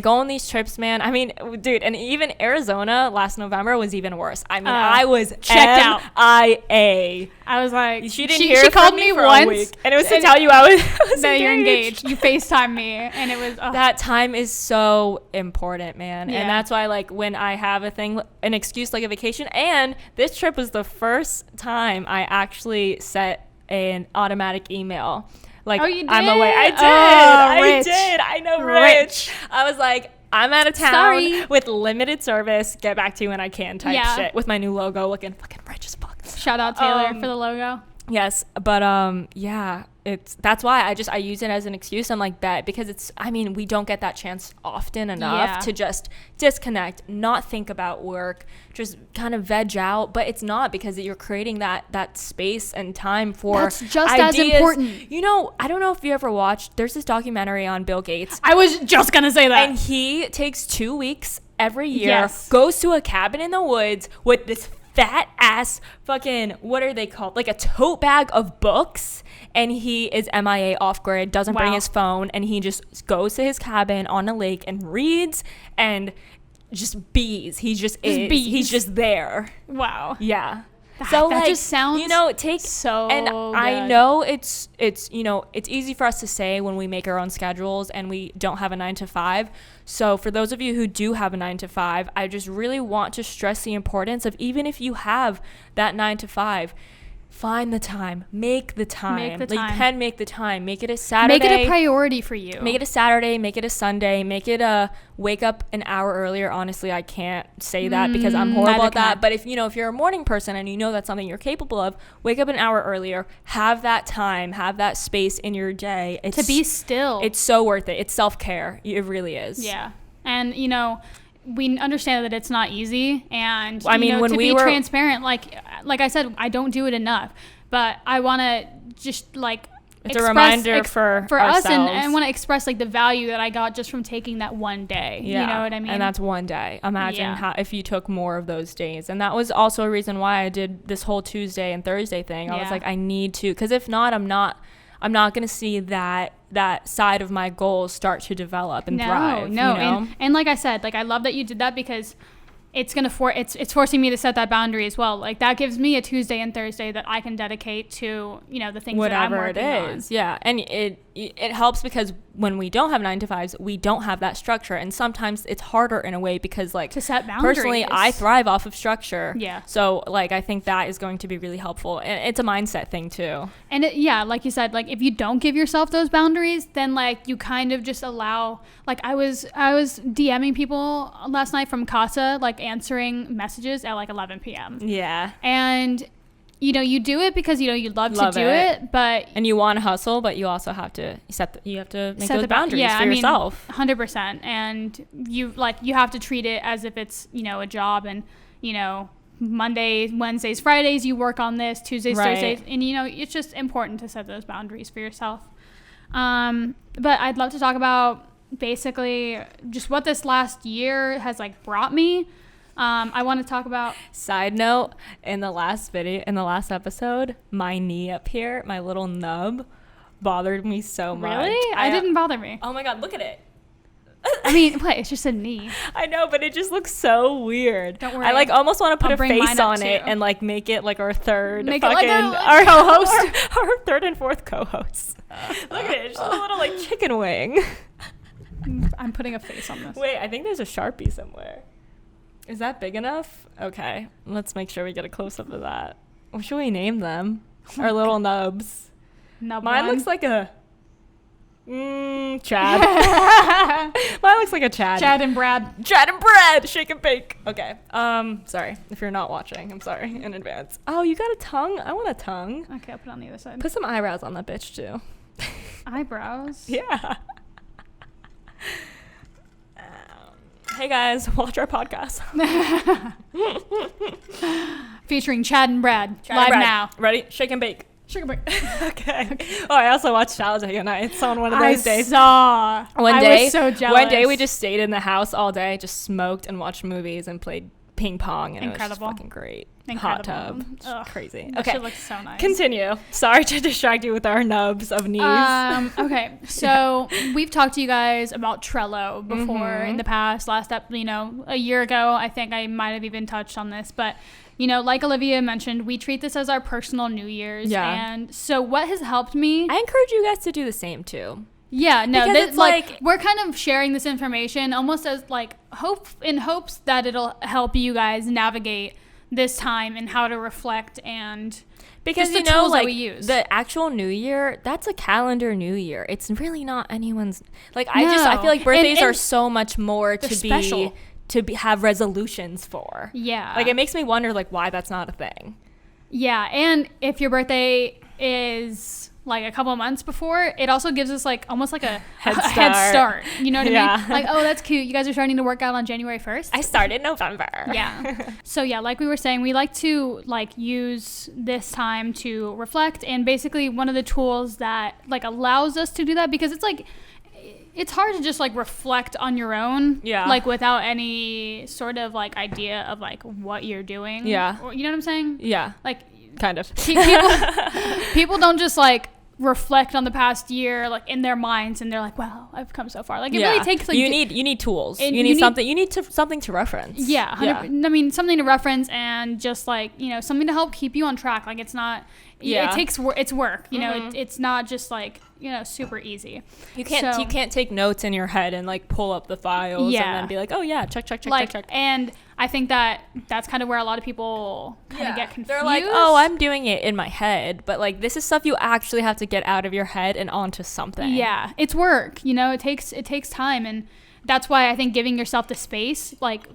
go on these trips, man, I mean, dude, and even Arizona last November was even worse. I mean, I was checked out. I was like, she called me for once, a week, and it was to tell you I was that you're engaged. You FaceTime me, and it was that time is so important, man. And that's why, like, when I have an excuse like a vacation, and this trip was the first time I actually set an automatic email. Like, oh, you did? I'm away. I did. Oh, did. I know, rich. I was like, I'm out of town with limited service. Get back to you when I can type shit with my new logo looking fucking rich as fuck. Shout out Taylor for the logo. Yes, but yeah, that's why I use it as an excuse. I'm like, bet, because we don't get that chance often enough to just disconnect, not think about work, just kind of veg out. But it's not, because you're creating that space and time for that's just ideas. As important. You know, I don't know if you ever watched, there's this documentary on Bill Gates. I was just gonna say that. And he takes 2 weeks every year, goes to a cabin in the woods with this fat ass fucking, what are they called, like a tote bag of books, and he is MIA, off grid, doesn't bring his phone, and he just goes to his cabin on a lake and reads. And just bees. He just is. Bees. He's just there. Wow. Yeah. So that just sounds so and good. I know it's it's easy for us to say when we make our own schedules and we don't have a 9 to 5. So for those of you who do have a 9 to 5, I just really want to stress the importance of, even if you have that 9 to 5, find the time, make the time. You can make the time. Make it a Saturday. Make it a priority for you. Make it a Saturday. Make it a Sunday. Make it a wake up an hour earlier. Honestly, I can't say that because I'm horrible at that. But if you're a morning person and you know that's something you're capable of, wake up an hour earlier. Have that time. Have that space in your day. To be still. It's so worth it. It's self-care. It really is. Yeah. And, we understand that it's not easy, and when to we be were transparent, like I said, I don't do it enough, but I want to just it's a reminder for us, and I want to express the value that I got just from taking that one day. Yeah. You know what I mean? And that's one day. Imagine how if you took more of those days. And that was also a reason why I did this whole Tuesday and Thursday thing. I was like, I need to, because if not, I'm not going to see that side of my goals start to develop and thrive. No. And like I said, I love that you did that, because it's going to it's forcing me to set that boundary as well. That gives me a Tuesday and Thursday that I can dedicate to, the things that I'm working on. Whatever it is. Yeah. And it helps because when we don't have 9 to 5s, we don't have that structure. And sometimes it's harder in a way because to set boundaries. Personally, I thrive off of structure. Yeah. So I think that is going to be really helpful. And it's a mindset thing too. And like you said, if you don't give yourself those boundaries, then you kind of just allow, I was DMing people last night from Casa, answering messages at 11 p.m. Yeah. And you do it because you love to do it, but and you want to hustle, but you also have to make those boundaries for yourself. 100%. And you have to treat it as if it's a job, and Mondays, Wednesdays, Fridays you work on this, Tuesdays, Thursdays, and it's just important to set those boundaries for yourself. But I'd love to talk about basically just what this last year has brought me. I want to talk about... Side note, in the last episode, my knee up here, my little nub, bothered me so much. Really? It didn't bother me. Oh my God, look at it. I mean, what? It's just a knee. I know, but it just looks so weird. Don't worry. I almost want to put a face on it and make it our third our co-host. Our third and fourth co-host. Look at it. It's just a little chicken wing. I'm putting a face on this. Wait, I think there's a Sharpie somewhere. Is that big enough? Okay, let's make sure we get a close-up of that. What should we name them? Our little nubs. Nub Mine one. looks like a... Chad. Mine looks like a Chad. Chad and Brad. Chad and Brad. Shake and bake. Okay. Sorry. If you're not watching, I'm sorry in advance. Oh, you got a tongue? I want a tongue. Okay, I'll put it on the other side. Put some eyebrows on that bitch, too. Eyebrows? Yeah. Hey guys, watch our podcast. Featuring Chad and Brad. Live now. Ready? Shake and bake. Shake and bake. Okay. Oh, I also watched Talladega Nights on one of those days. I was so jealous. One day we just stayed in the house all day, just smoked and watched movies and played ping pong, and Incredible. It was just fucking great. Incredible. Hot tub. Ugh, crazy. That Okay. shit looks so nice. Continue. Sorry to distract you with our nubs of knees. Okay. So we've talked to you guys about Trello before in the past. A year ago, I think I might have even touched on this, but like Olivia mentioned, we treat this as our personal New Year's. Yeah. And so what has helped me? I encourage you guys to do the same too. Yeah, no, because it's we're kind of sharing this information almost as hopes that it'll help you guys navigate this time and how to reflect, and because just the tools that we use. The actual New Year, that's a calendar New Year. It's really not anyone's. I feel like birthdays are so much more to be special. Have resolutions for. Yeah, it makes me wonder why that's not a thing. Yeah, and if your birthday is a couple of months before, it also gives us almost a head start. You know what I mean? Oh, that's cute. You guys are starting to work out on January 1st. I started November. Yeah. So yeah, like we were saying, we like to use this time to reflect, and basically one of the tools that allows us to do that, because it's hard to just reflect on your own. Yeah. Without any sort of idea of what you're doing. Yeah. Or, you know what I'm saying? Yeah. Kind of. People don't just reflect on the past year, like in their minds, and they're like, wow, I've come so far. Like it really takes like you need tools. You need something to reference. Yeah. I mean, something to reference, and just like, you know, something to help keep you on track. Like it's not, it takes it's work, you know, it's not just like, you know, super easy. You can't take notes in your head and like pull up the files and then be like, oh yeah, check. And I think that's kind of where a lot of people kind of get confused. They're like, oh, I'm doing it in my head, but like this is stuff you actually have to get out of your head and onto something. Yeah, it's work, you know, it takes time, and that's why I think giving yourself the space, like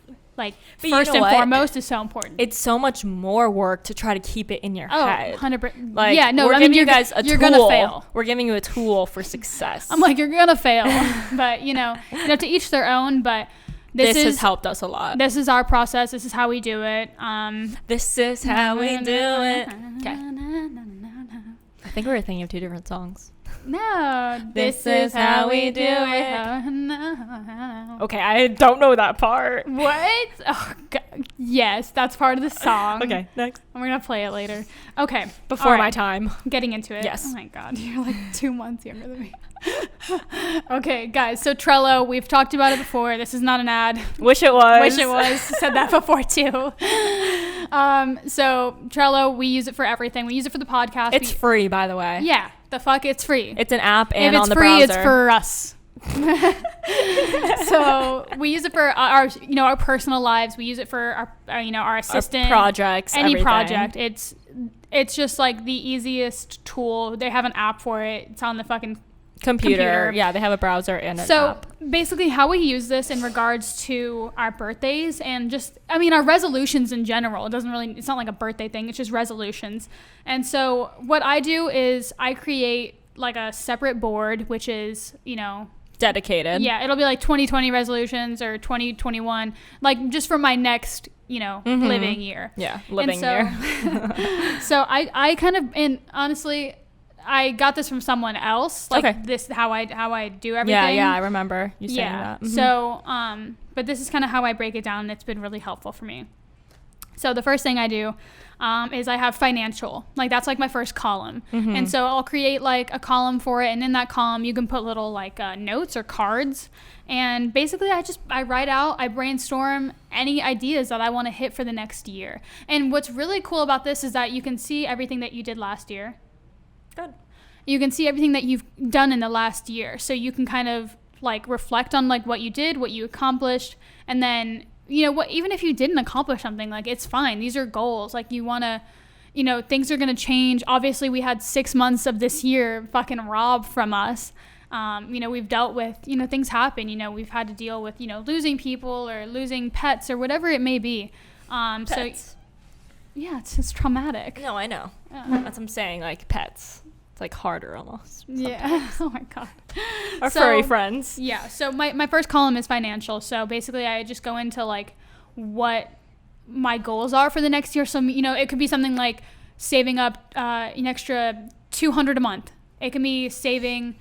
first and foremost, is so important. It's so much more work to try to keep it in your head. 100%. Like, yeah, no, we're giving you guys a tool. You're gonna fail. We're giving you a tool for success. I'm like, you're gonna fail, but you know, to each their own. But this has helped us a lot. This is our process. This is how we do it. This is how we do it. Okay. I think we were thinking of two different songs. No, this is how we do it. Okay, I don't know that part. What? Oh, God. Yes, that's part of the song. Okay, next. And we're going to play it later. Okay. Before my time. Getting into it. Yes. Oh my God, you're like 2 months younger than me. Okay, guys, so Trello, we've talked about it before. This is not an ad. Wish it was. Wish it was. Said that before too. So Trello, we use it for everything. We use it for the podcast. It's free, by the way. Yeah, the fuck, it's free. It's an app and on the browser. If it's for us. So we use it for our personal lives. We use it for our assistant, our projects, any everything. project. It's just like the easiest tool. They have an app for it. It's on the fucking computer. Yeah, they have a browser and an app. So basically how we use this in regards to our birthdays and just, I mean, our resolutions in general. It's not like a birthday thing. It's just resolutions. And so what I do is I create like a separate board, which is, dedicated. Yeah, it'll be like 2020 resolutions or 2021, like just for my next, living year. Yeah, living year. So I kind of, and honestly, I got this from someone else. Like this, how I do everything. Yeah, I remember you saying that. Mm-hmm. So, but this is kind of how I break it down, and it's been really helpful for me. So the first thing I do is I have financial. Like that's like my first column. Mm-hmm. And so I'll create like a column for it, and in that column you can put little like notes or cards. And basically I write out, I brainstorm any ideas that I want to hit for the next year. And what's really cool about this is that you can see everything that you did last year. Good. You can see everything that you've done in the last year. So you can kind of like reflect on like what you did, what you accomplished, and then what, even if you didn't accomplish something, like it's fine. These are goals. Like you want to, things are going to change. Obviously we had 6 months of this year fucking robbed from us. We've dealt with, things happen, we've had to deal with, losing people or losing pets or whatever it may be. Pets. So yeah, it's traumatic. No, I know. That's what I'm saying, like pets. It's like harder almost. Yeah. Oh my God. Our furry friends. Yeah. So my first column is financial. So basically I just go into like what my goals are for the next year. So, it could be something like saving up an extra $200 a month. It can be saving,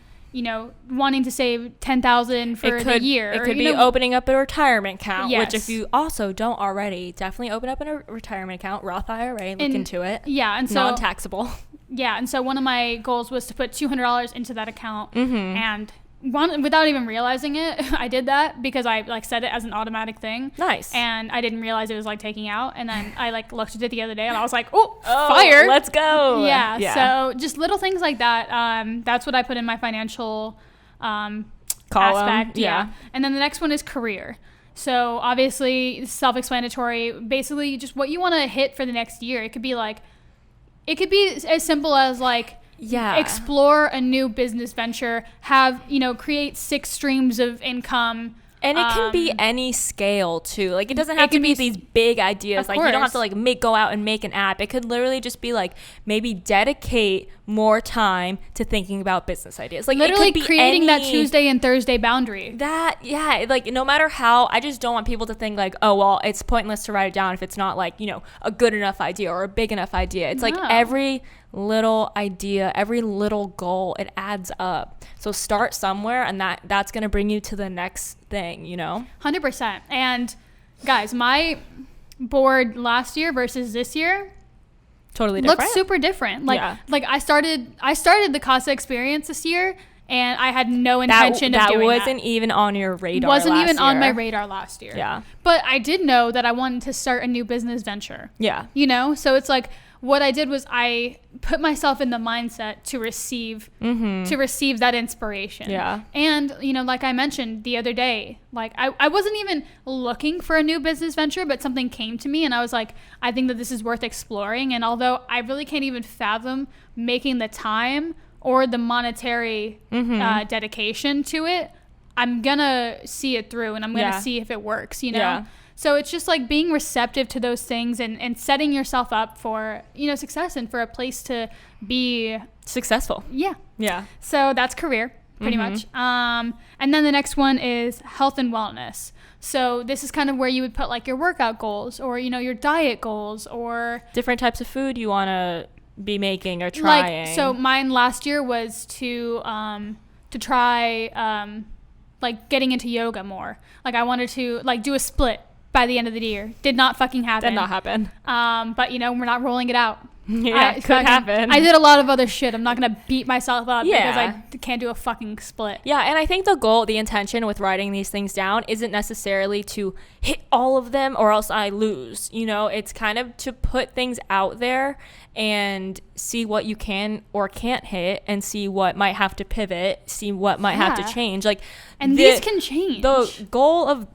wanting to save $10,000 for the year. It could be opening up a retirement account, which if you also don't already, definitely open up a retirement account, Roth IRA, look into it. Yeah. And so non-taxable. Yeah. And so one of my goals was to put $200 into that account. Mm-hmm. And without even realizing it, I did that because I like set it as an automatic thing. Nice. And I didn't realize it was like taking out. And then I like looked at it the other day and I was like, oh, fire. Let's go. Yeah. So just little things like that. That's what I put in my financial column aspect. Yeah. And then the next one is career. So obviously self-explanatory, basically just what you want to hit for the next year. It could be as simple as like, explore a new business venture, create 6 streams of income. And it can be any scale too. Like it doesn't have to be these big ideas. Like you don't have to like go out and make an app. It could literally just be like maybe dedicate more time to thinking about business ideas. Like literally creating that Tuesday and Thursday boundary. Like no matter how, I just don't want people to think like, oh well, it's pointless to write it down if it's not like, a good enough idea or a big enough idea. It's like every little idea, every little goal, it adds up. So start somewhere, and that's going to bring you to the next thing, 100%. And guys, my board last year versus this year, totally different. Looks super different. Like I started the Casa experience this year, and I had no intention of doing that. That wasn't even on your radar. On my radar last year. Yeah. But I did know that I wanted to start a new business venture. Yeah. You know, so it's like what I did was I put myself in the mindset to receive that inspiration. Yeah. And, you know, like I mentioned the other day, like I wasn't even looking for a new business venture, but something came to me and I was like, I think that this is worth exploring. And although I really can't even fathom making the time or the monetary dedication to it, I'm gonna see it through and I'm gonna see if it works, you know? Yeah. So it's just like being receptive to those things and setting yourself up for, you know, success and for a place to be successful. Yeah. Yeah. So that's career, pretty much. And then the next one is health and wellness. So this is kind of where you would put like your workout goals or, you know, your diet goals or different types of food you want to be making or trying. Like, so mine last year was to try like getting into yoga more. Like I wanted to like do a split by the end of the year. Did not fucking happen. Did not happen. But you know, we're not rolling it out. Yeah, it could happen. I did a lot of other shit. I'm not gonna beat myself up because I can't do a fucking split. Yeah, and I think the intention with writing these things down isn't necessarily to hit all of them or else I lose. You know, it's kind of to put things out there and see what you can or can't hit and see what might have to pivot, see what might have to change. Like, and these can change. The goal of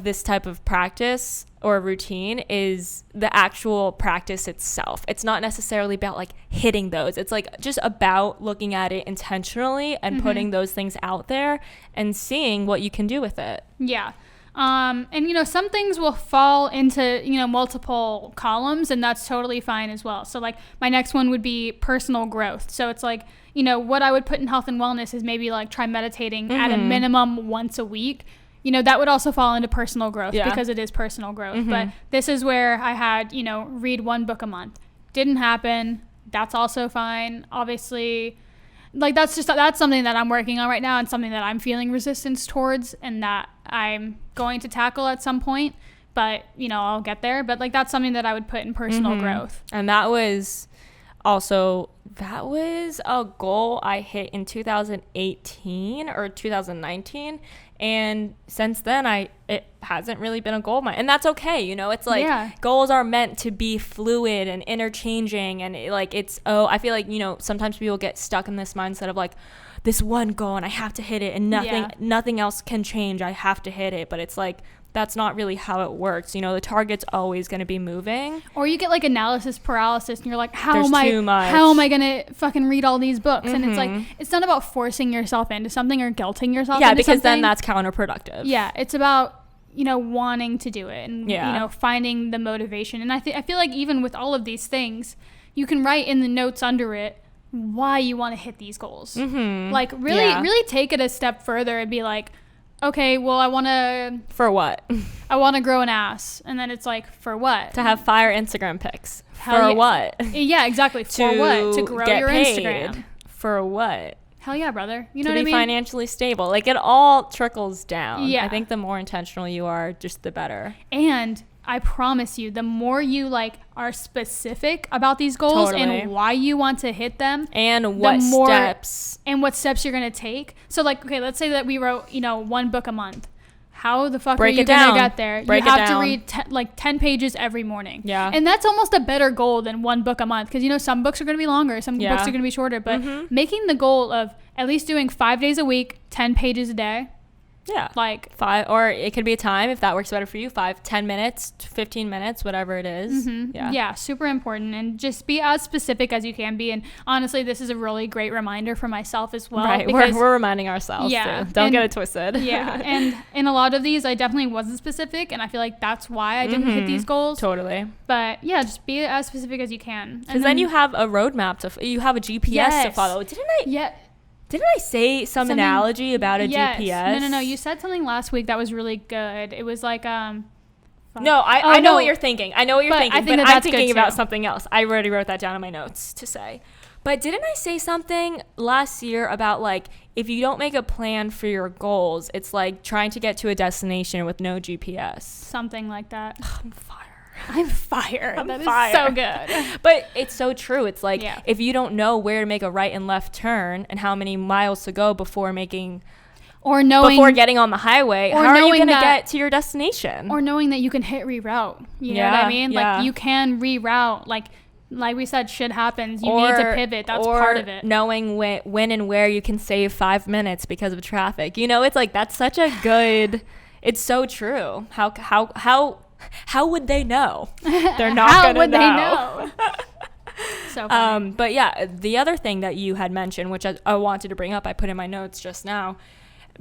this type of practice or routine is the actual practice itself. It's not necessarily about like hitting those. It's like just about looking at it intentionally and putting those things out there and seeing what you can do with it. Yeah. And you know, some things will fall into, you know, multiple columns and that's totally fine as well. So like my next one would be personal growth. So it's like, you know, what I would put in health and wellness is maybe like try meditating at a minimum once a week. You know, that would also fall into personal growth because it is personal growth. But this is where I had, you know, read one book a month. Didn't happen. That's also fine. Obviously, like that's something that I'm working on right now and something that I'm feeling resistance towards and that I'm going to tackle at some point. But, you know, I'll get there. But like that's something that I would put in personal growth. And that was a goal I hit in 2018 or 2019. And since then, it hasn't really been a goal of mine. And that's okay, you know? It's like goals are meant to be fluid and interchanging. And I feel like, you know, sometimes people get stuck in this mindset of like, this one goal and I have to hit it and nothing else can change. I have to hit it. But it's like, that's not really how it works. You know, the target's always going to be moving. Or you get like analysis paralysis and you're like, how am I going to fucking read all these books? And it's like, it's not about forcing yourself into something or guilting yourself into something. Yeah, because then that's counterproductive. Yeah, it's about, you know, wanting to do it and, you know, finding the motivation. And I feel like even with all of these things, you can write in the notes under it why you want to hit these goals. Like really take it a step further and be like, okay, well, I want to... For what? I want to grow an ass. And then it's like, for what? To have fire Instagram pics. For what? Yeah, exactly. For what? To grow your Instagram. For what? Hell yeah, brother. You know what I mean? To be financially stable. Like, it all trickles down. Yeah. I think the more intentional you are, just the better. And I promise you, the more you like are specific about these goals and why you want to hit them and what steps you're going to take. So like, okay, let's say that we wrote, you know, one book a month. How the fuck are you going to get there? You have to read 10 pages every morning. Yeah. And that's almost a better goal than one book a month. Because, you know, some books are going to be longer. Some books are going to be shorter. But making the goal of at least doing 5 days a week, 10 pages a day. Yeah. Like 5, or it could be a time if that works better for you. 5, 10 minutes, 15 minutes, whatever it is. Yeah, super important. And just be as specific as you can be. And honestly, this is a really great reminder for myself as well. Right. We're reminding ourselves too. Don't get it twisted. Yeah. And in a lot of these, I definitely wasn't specific. And I feel like that's why I didn't hit these goals. Totally. But yeah, just be as specific as you can. Because then you have a roadmap you have a GPS to follow. Didn't I say some analogy about a GPS? No. You said something last week that was really good. It was like, No, I know what you're thinking. I know what you're thinking, but I'm thinking about something else. I already wrote that down in my notes to say. But didn't I say something last year about like, if you don't make a plan for your goals, it's like trying to get to a destination with no GPS? Something like that. I'm fire. I'm fire. I'm that fire. is so good. But it's so true. It's like, if you don't know where to make a right and left turn and how many miles to go before getting on the highway, how are you going to get to your destination? Or knowing that you can hit reroute. You know what I mean? Like, you can reroute. Like we said, shit happens. You need to pivot. That's part of it. Knowing when and where you can save 5 minutes because of traffic. You know, it's like, that's such a good... It's so true. How would they know? They're not going to know. How would they know? So funny. But yeah, the other thing that you had mentioned, which I wanted to bring up, I put in my notes just now.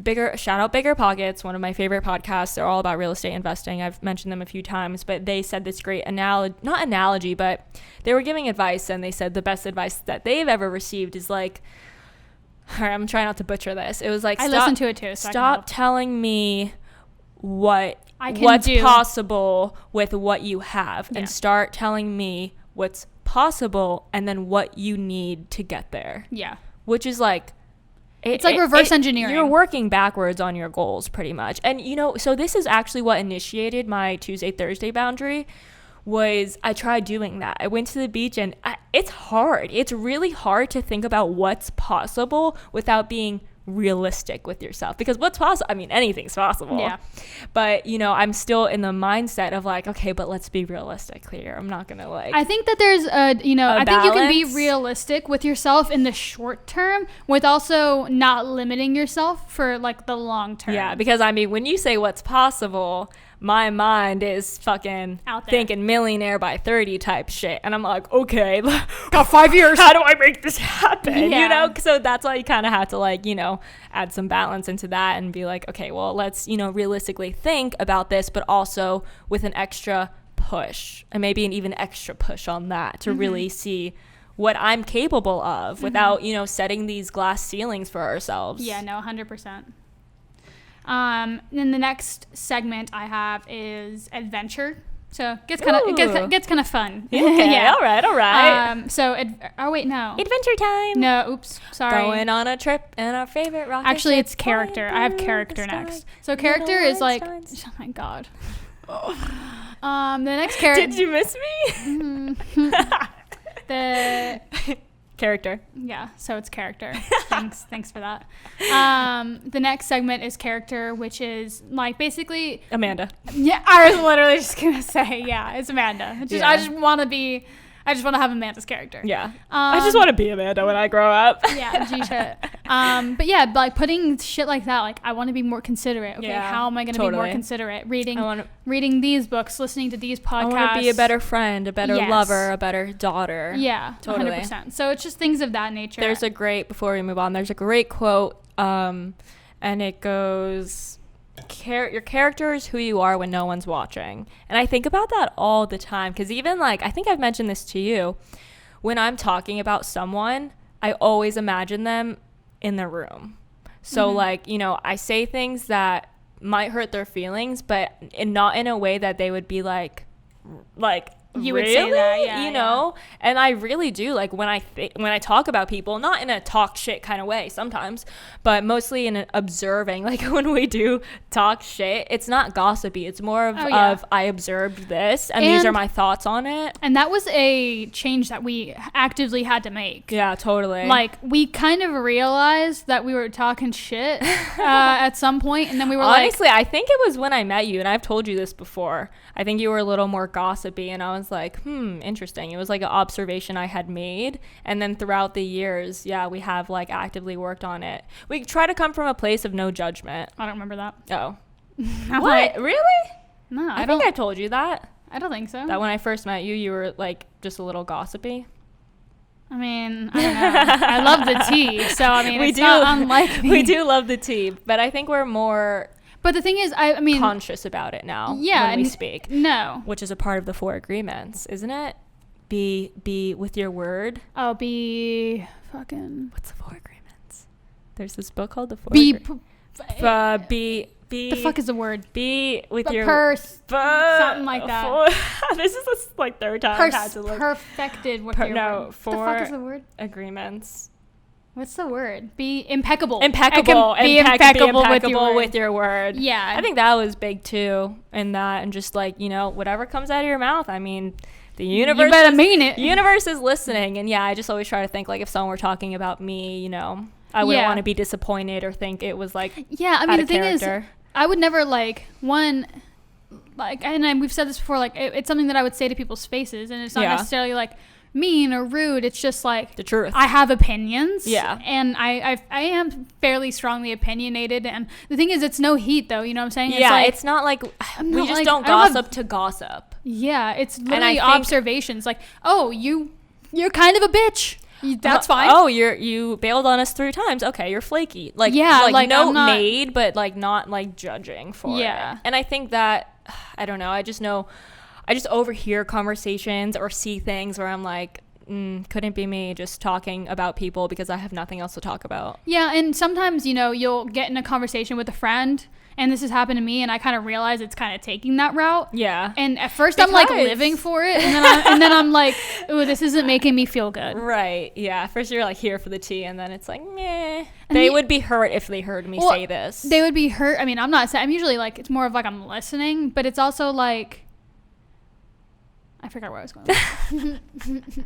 Shout out Bigger Pockets, one of my favorite podcasts. They're all about real estate investing. I've mentioned them a few times, but they said this great not analogy, but they were giving advice, and they said the best advice that they've ever received is like, all right, I'm trying not to butcher this. It was like, I listened to it too. So stop telling me what's possible with what you have, and start telling me what's possible and then what you need to get there. Yeah. Which is like, it's like reverse engineering. You're working backwards on your goals pretty much. And so this is actually what initiated my Tuesday, Thursday boundary. Was I tried doing that. I went to the beach, and it's hard. It's really hard to think about what's possible without being realistic with yourself, because what's possible, I mean, anything's possible. Yeah. But I'm still in the mindset of like, okay, but let's be realistic here. I'm not gonna I think that there's I think you can be realistic with yourself in the short term with also not limiting yourself for like the long term. Yeah, because I mean, when you say what's possible, my mind is fucking thinking millionaire by 30 type shit. And I'm like, okay, got 5 years. How do I make this happen? Yeah. So that's why you kind of have to add some balance into that and be like, okay, well, let's, realistically think about this, but also with an extra push, and maybe an even extra push on that to really see what I'm capable of without, setting these glass ceilings for ourselves. Yeah, no, 100%. Then the next segment I have is adventure. So gets kind of fun. Okay, yeah. All right. Wait, no. Adventure time. No, oops, sorry. Going on a trip in our favorite rocket. Actually, it's character. I have character next. So character is like, oh my god. The next character. Did you miss me? The character. Yeah, so it's character. Thanks for that. The next segment is character, which is like basically Amanda. Yeah, I was literally just gonna say, yeah, it's Amanda. I just want to have Amanda's character. Yeah. I just want to be Amanda when I grow up. Yeah, G shit. But yeah, like putting shit like that, like I want to be more considerate. Okay, how am I going to be more considerate? Reading these books, listening to these podcasts. I want to be a better friend, a better lover, a better daughter. Yeah, totally. 100%. So it's just things of that nature. Before we move on, there's a great quote, and it goes, your character is who you are when no one's watching. And I think about that all the time, because even I think I've mentioned this to you, when I'm talking about someone, I always imagine them in the room. So I say things that might hurt their feelings, but not in a way that they would be like you really? Would say that, yeah, you know. And I really do, when I talk about people, not in a talk shit kind of way sometimes, but mostly in an observing. When we do talk shit, it's not gossipy, it's more of I observed this and these are my thoughts on it. And that was a change that we actively had to make. Yeah, totally. We kind of realized that we were talking shit at some point, and then we were honestly, I think it was when I met you, and I've told you this before, I think you were a little more gossipy, and I was like, interesting. It was like an observation I had made, and then throughout the years, we have actively worked on it. We try to come from a place of no judgment. I don't remember that. Oh. What? Really? No, I think I told you that. I don't think so. That when I first met you, you were just a little gossipy. I mean, I don't know. I love the tea, so I mean, it's not unlike me. We do love the tea, but I think we're more... But the thing is, I mean... conscious about it now when we speak. No. Which is a part of the 4 agreements, isn't it? Be with your word. Oh, be fucking... What's the 4 agreements? There's this book called The 4 Agreements. The fuck is the word? Be with your... something like that. This is the 3rd time I've had to look. Perfected with your word. 4 the fuck is the word? Agreements. what's the word? Be impeccable. Be impeccable with your word. Yeah. I think that was big too, in that, and just like, whatever comes out of your mouth, I mean, the universe, you better mean it. The universe is listening. And yeah, I just always try to think, like, if someone were talking about me, I wouldn't want to be disappointed or think it was like, I mean, the thing is, I would never and we've said this before, like, it's something that I would say to people's faces, and it's not necessarily like mean or rude. It's just like the truth. I have opinions. Yeah. And I am fairly strongly opinionated. And the thing is, it's no heat though. You know what I'm saying? Yeah. It's not like we just don't gossip to gossip. Yeah. It's literally observations. Like, oh, you're kind of a bitch. That's fine. Oh, you bailed on us 3 times. Okay, you're flaky. Like, note made, but like not like judging for it. And I think that, I don't know. I just overhear conversations or see things where I'm like, couldn't be me, just talking about people because I have nothing else to talk about. Yeah, and sometimes, you'll get in a conversation with a friend, and this has happened to me, and I kind of realize it's kind of taking that route. Yeah. And at first I'm like living for it, and then I'm like, ooh, this isn't making me feel good. Right. Yeah. First you're like here for the tea, and then it's like, meh. They would be hurt if they heard me say this. They would be hurt. I mean, I'm not saying, I'm usually like, it's more of like I'm listening, but it's also like, I forgot where I was going with.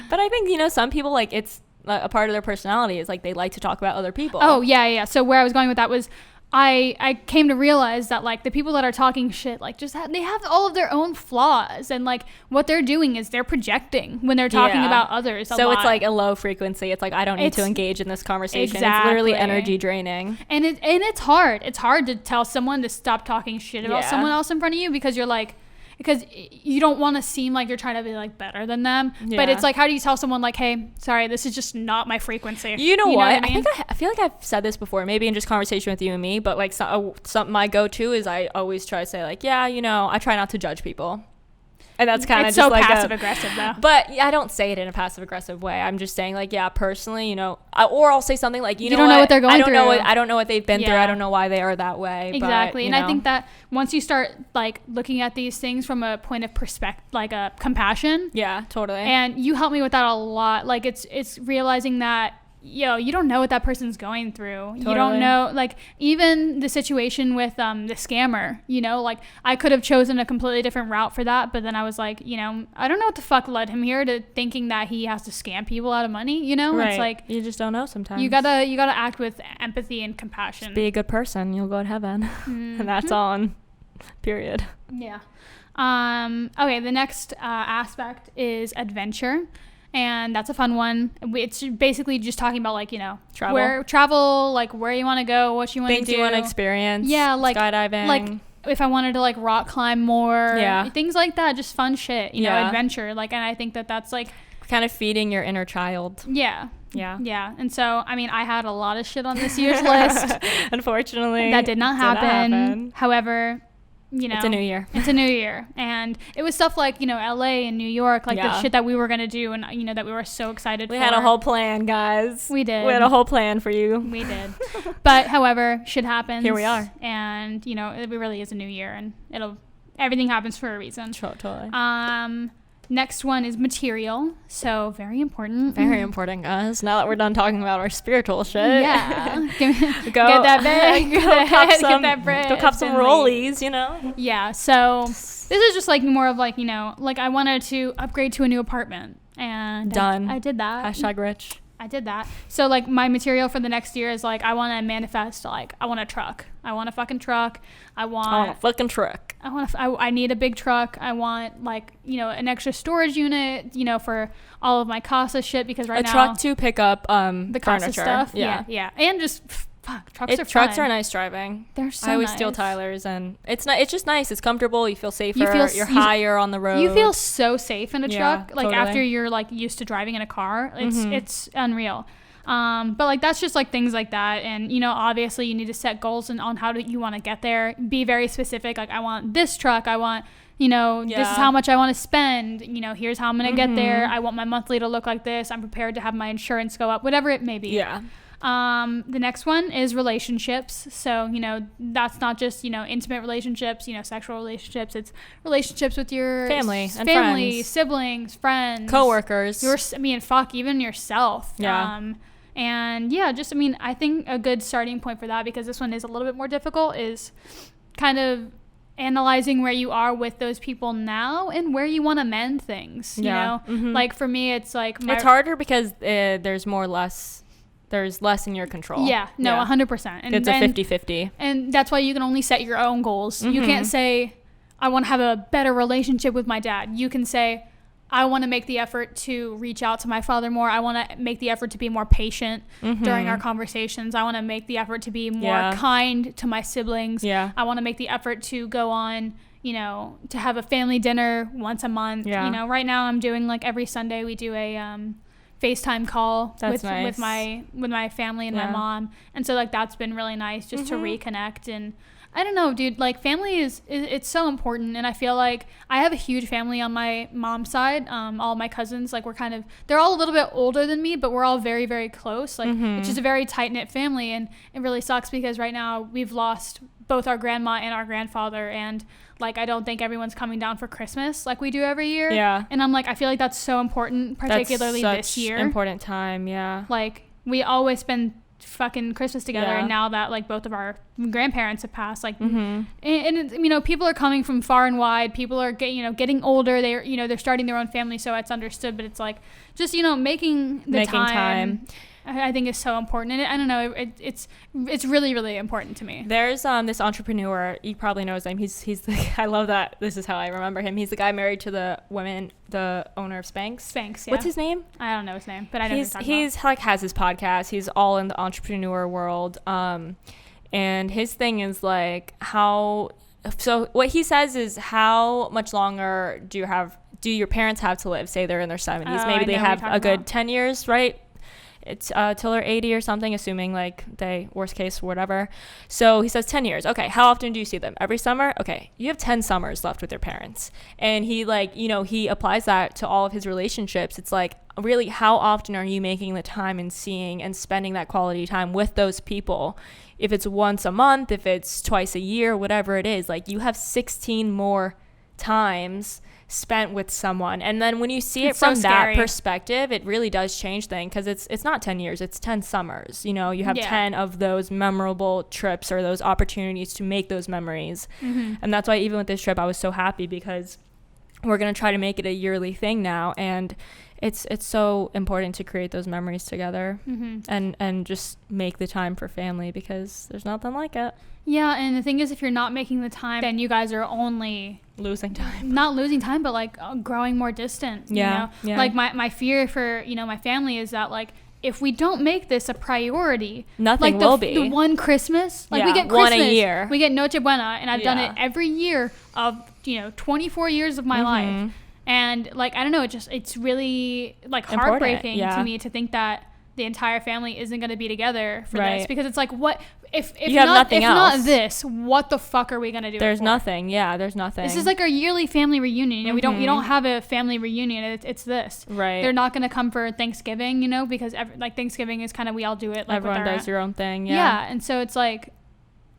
But I think, some people, like, it's a part of their personality is like they like to talk about other people. Oh, yeah. So where I was going with that was I came to realize that, like, the people that are talking shit, like, they have all of their own flaws, and like what they're doing is they're projecting when they're talking about others. So it's like a low frequency. It's like, I don't need to engage in this conversation. Exactly. It's literally energy draining. And it's hard. It's hard to tell someone to stop talking shit about someone else in front of you because you're like, because you don't want to seem like you're trying to be like better than them. Yeah. But it's like, how do you tell someone like, hey, sorry, this is just not my frequency? You know what? I mean? I feel like I've said this before, maybe in just conversation with you and me, but like something my go-to is I always try to say like, yeah, I try not to judge people. And that's kind of just so like passive aggressive though. But I don't say it in a passive aggressive way. I'm just saying like, yeah, personally, or I'll say something like, you know don't know what they're going through. I don't know what they've been through. I don't know why they are that way. Exactly. But, and I think that once you start like looking at these things from a point of perspective, like a compassion. Yeah, totally. And you help me with that a lot. Like it's realizing that, you don't know what that person's going through. Totally. You don't know, like, even the situation with the scammer, like, I could have chosen a completely different route for that, but then I was like, I don't know what the fuck led him here to thinking that he has to scam people out of money, Right. It's like, you just don't know sometimes. You gotta act with empathy and compassion. Just be a good person, you'll go to heaven. Mm-hmm. And that's on, period. Yeah. Okay, the next aspect is adventure. And that's a fun one. It's basically just talking about like, travel, like where you want to go, what you want to do. Things you want to experience. Yeah, like skydiving. Like if I wanted to like rock climb more. Yeah. Things like that, just fun shit, adventure. Like, and I think that that's like kind of feeding your inner child. Yeah. Yeah. Yeah. And so, I mean, I had a lot of shit on this year's list. Unfortunately. That did not happen. However, it's a new year. It's a new year. And it was stuff like, LA and New York, like the shit that we were going to do and, that we were so excited for. We had a whole plan, guys. We did. We had a whole plan for you. We did. But, however, shit happens. Here we are. And, it really is a new year and everything happens for a reason. Totally. Next one is material. So, very important. Very important, guys. Now that we're done talking about our spiritual shit. Yeah. Get that bag. Go cop some rollies, Yeah. So, this is just like more of like, like I wanted to upgrade to a new apartment. And done. I did that. #rich. I did that. So, like, my material for the next year is, like, I want to manifest, like, I want a truck. I want a fucking truck. I want a fucking truck. I need a big truck. I want, like, an extra storage unit, for all of my Casa shit, because right now. A truck to pick up the Casa furniture. Stuff. Yeah. And just, trucks are fun. Trucks are nice driving. They're so nice. I always steal Tyler's, and it's just nice. It's comfortable. You feel safer. You're higher on the road. You feel so safe in a truck. Like, totally. after you're, like, used to driving in a car. It's unreal. But like that's just like things like that, and obviously you need to set goals on how you want to get there. Be very specific. Like, I want this truck. I want this is how much I want to spend. Here's how I'm gonna get there. I want my monthly to look like this. I'm prepared to have my insurance go up. Whatever it may be. Yeah. The next one is relationships. So, that's not just, intimate relationships, sexual relationships. It's relationships with your family, friends. Siblings, friends, coworkers. Even yourself. Yeah. And yeah, just, I mean, I think a good starting point for that, because this one is a little bit more difficult, is kind of analyzing where you are with those people now and where you want to mend things, you know? Mm-hmm. Like for me, it's like it's harder because there's less in your control. Yeah, no, 100%. And it's a 50-50. And that's why you can only set your own goals. Mm-hmm. You can't say, I want to have a better relationship with my dad. You can say, I want to make the effort to reach out to my father more. I want to make the effort to be more patient during our conversations. I want to make the effort to be more kind to my siblings. Yeah. I want to make the effort to go on, you know, to have a family dinner once a month. Yeah. You know, right now I'm doing, like, every Sunday we do a FaceTime call with my family and my mom. And so, like, that's been really nice just to reconnect. And I don't know, dude, like, family it's so important. And I feel like I have a huge family on my mom's side. All my cousins, like, they're all a little bit older than me, but we're all very, very close. Like, it's just a very tight-knit family. And it really sucks because right now we've lost both our grandma and our grandfather. And, like, I don't think everyone's coming down for Christmas like we do every year. Yeah. And I'm like, I feel like that's so important, particularly this year. Important time, yeah. Like, we always spend fucking Christmas together, and now that, like, both of our grandparents have passed, like, and you know, people are coming from far and wide. People are getting older. They're starting their own family, so it's understood. But it's like, just, you know, making time. I think is so important. And I don't know, it's really, really important to me. There's this entrepreneur, you probably know his name. He's I love that this is how I remember him. He's the guy married to the owner of Spanx. Spanx, yeah. What's his name? I don't know his name, but I know he's like has his podcast. He's all in the entrepreneur world. And his thing is like so what he says is, how much longer do your parents have to live? Say they're in their 70s. Maybe they have a good 10 years, right? It's till they're 80 or something, assuming, like, they worst case whatever. So he says 10 years. Okay, how often do you see them? Every summer? Okay, you have 10 summers left with your parents. And he, like, you know, he applies that to all of his relationships. It's like, really, how often are you making the time and seeing and spending that quality time with those people? If it's once a month, if it's twice a year, whatever it is, like, you have 16 more times spent with someone. And then when you see it from that perspective, it really does change things, because it's not 10 years, it's 10 summers. You know, you have 10 of those memorable trips or those opportunities to make those memories. And that's why even with this trip I was so happy, because we're going to try to make it a yearly thing now, and it's so important to create those memories together and just make the time for family, because there's nothing like it. Yeah, and the thing is, if you're not making the time, then you guys are only losing time. Not losing time, but, like, growing more distant. Yeah, you know? Like, my fear for, you know, my family is that, like, if we don't make this a priority, nothing will be. The one Christmas, like, we get Christmas, one a year. We get Noche Buena, and I've done it every year of, you know, 24 years of my life. And, like, I don't know, it's really, like, heartbreaking to me to think that the entire family isn't going to be together for this, because it's like, what if not this, what the fuck are we going to do? There's nothing. Yeah, there's nothing. This is like our yearly family reunion. You know, we don't have a family reunion. It's this. Right. They're not going to come for Thanksgiving, you know, because like Thanksgiving is kind of, we all do it. Like, everyone does your own thing. Yeah. And so it's like,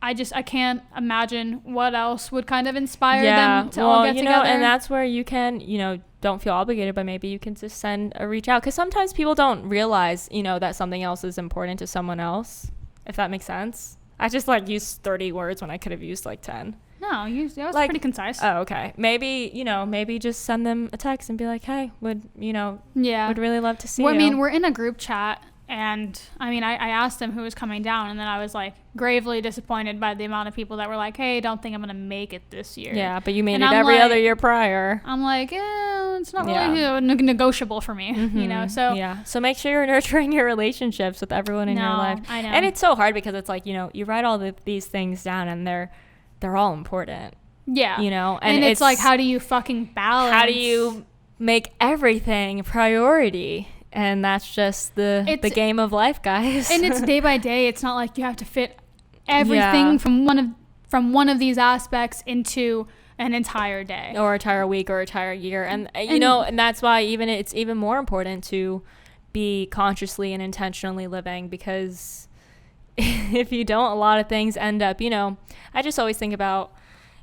I can't imagine what else would kind of inspire them to all get together. And that's where you can, you know, don't feel obligated, but maybe you can just send a reach out, because sometimes people don't realize, you know, that something else is important to someone else, if that makes sense. I just, like, used 30 words when I could have used, like, 10. No, that was, like, pretty concise. Oh, okay. Maybe just send them a text and be like, hey, would really love to see you. I mean, we're in a group chat. And I mean, I asked them who was coming down, and then I was, like, gravely disappointed by the amount of people that were like, hey, don't think I'm going to make it this year. Yeah, but you made it every other year prior. I'm like, it's not really negotiable for me, you know? So yeah. So make sure you're nurturing your relationships with everyone in your life. I know. And it's so hard, because it's like, you know, you write all these things down, and they're all important. Yeah. You know? And it's like, how do you fucking balance? How do you make everything a priority? And that's just the game of life, guys. And it's day by day. It's not like you have to fit everything from one of these aspects into an entire day, or entire week, or entire year. And you know, and that's why it's even more important to be consciously and intentionally living, because if you don't, a lot of things end up, you know, I just always think about,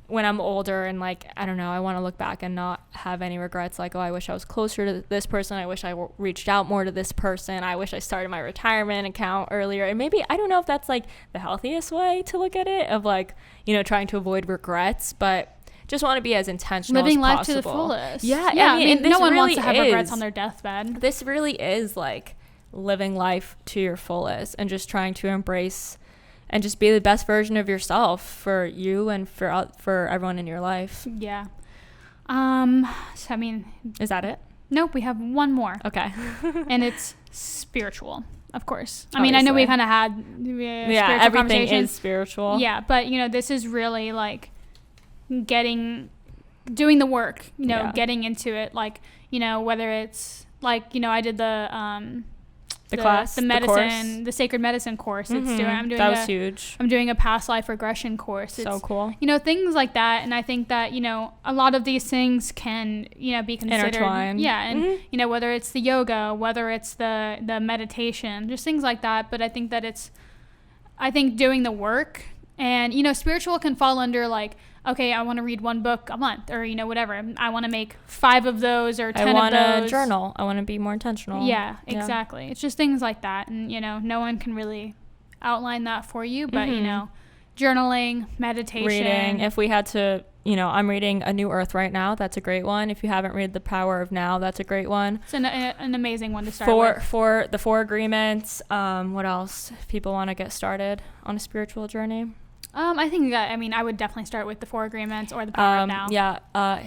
when I'm older and like, I don't know, I want to look back and not have any regrets. Like, oh, I wish I was closer to this person. I wish I reached out more to this person. I wish I started my retirement account earlier. And maybe, I don't know if that's like the healthiest way to look at it, of like, you know, trying to avoid regrets, but just want to be as intentional living as life possible. to the fullest. Yeah. I mean no one really wants to have regrets on their deathbed. This really is like living life to your fullest and just trying to embrace and just be the best version of yourself for you and for everyone in your life. Yeah. So I mean, is that it? Nope, we have one more. Okay. And it's spiritual, of course. Obviously. I mean, I know we kind of had spiritual everything is spiritual. Yeah, but you know, this is really like doing the work, you know, getting into it, like, you know, whether it's like, you know, I did the class, the medicine, the sacred medicine course. That was huge. I'm doing a past life regression course. So cool. You know, things like that. And I think that, you know, a lot of these things can, you know, be considered. Intertwined. Yeah. And, you know, whether it's the yoga, whether it's the meditation, just things like that. But I think that I think doing the work, and, you know, spiritual can fall under like, okay, I want to read one book a month, or, you know, whatever. I want to make 5 of those or 10 of those. I want to journal. I want to be more intentional. Yeah, exactly. It's just things like that. And, you know, no one can really outline that for you. But, you know, journaling, meditation. Reading. If we had to, you know, I'm reading A New Earth right now. That's a great one. If you haven't read The Power of Now, that's a great one. It's an amazing one to start with. For the 4 Agreements. What else? If people want to get started on a spiritual journey. I think that, I mean, I would definitely start with the 4 Agreements or The Power of Now. Yeah.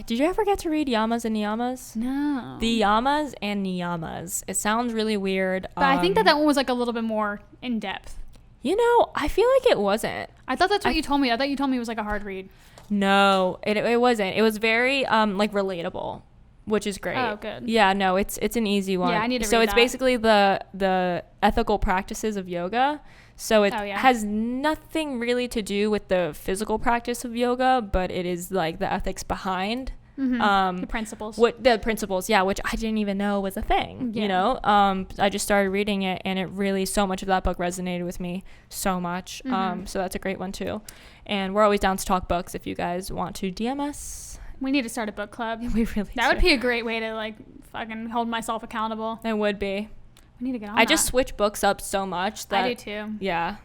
Did you ever get to read Yamas and Niyamas? No. The Yamas and Niyamas. It sounds really weird. But I think that one was like a little bit more in depth. You know, I feel like it wasn't. I thought that's what you told me. I thought you told me it was like a hard read. No, it wasn't. It was very like relatable, which is great. Oh, good. Yeah, no, it's an easy one. Yeah, I need to read So it's that. basically the ethical practices of yoga. So it has nothing really to do with the physical practice of yoga, but it is like the ethics behind the principles. The principles, which I didn't even know was a thing. You know, I just started reading it, and it really, so much of that book resonated with me so much. So that's a great one too. And we're always down to talk books if you guys want to DM us. We need to start a book club. We really that would be a great way to like fucking hold myself accountable. It would be. I need to get on I just switch books up so much that I do too. Yeah.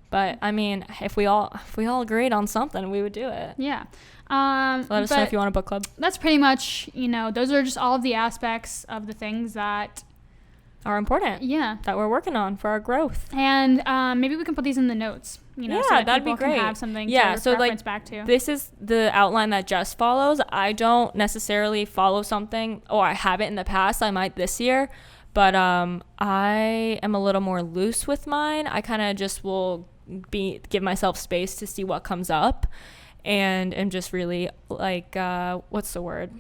But I mean, if we all agreed on something, we would do it. Yeah. Let us know if you want a book club. That's pretty much, you know, those are just all of the aspects of the things that are important. Yeah. That we're working on for our growth. And maybe we can put these in the notes. You know, so that that'd people be great. Can have something to reference back to. This is the outline that Jess follows. I don't necessarily follow something, or I haven't in the past. I might this year. But I am a little more loose with mine. I kind of just will give myself space to see what comes up, and am just really like, what's the word?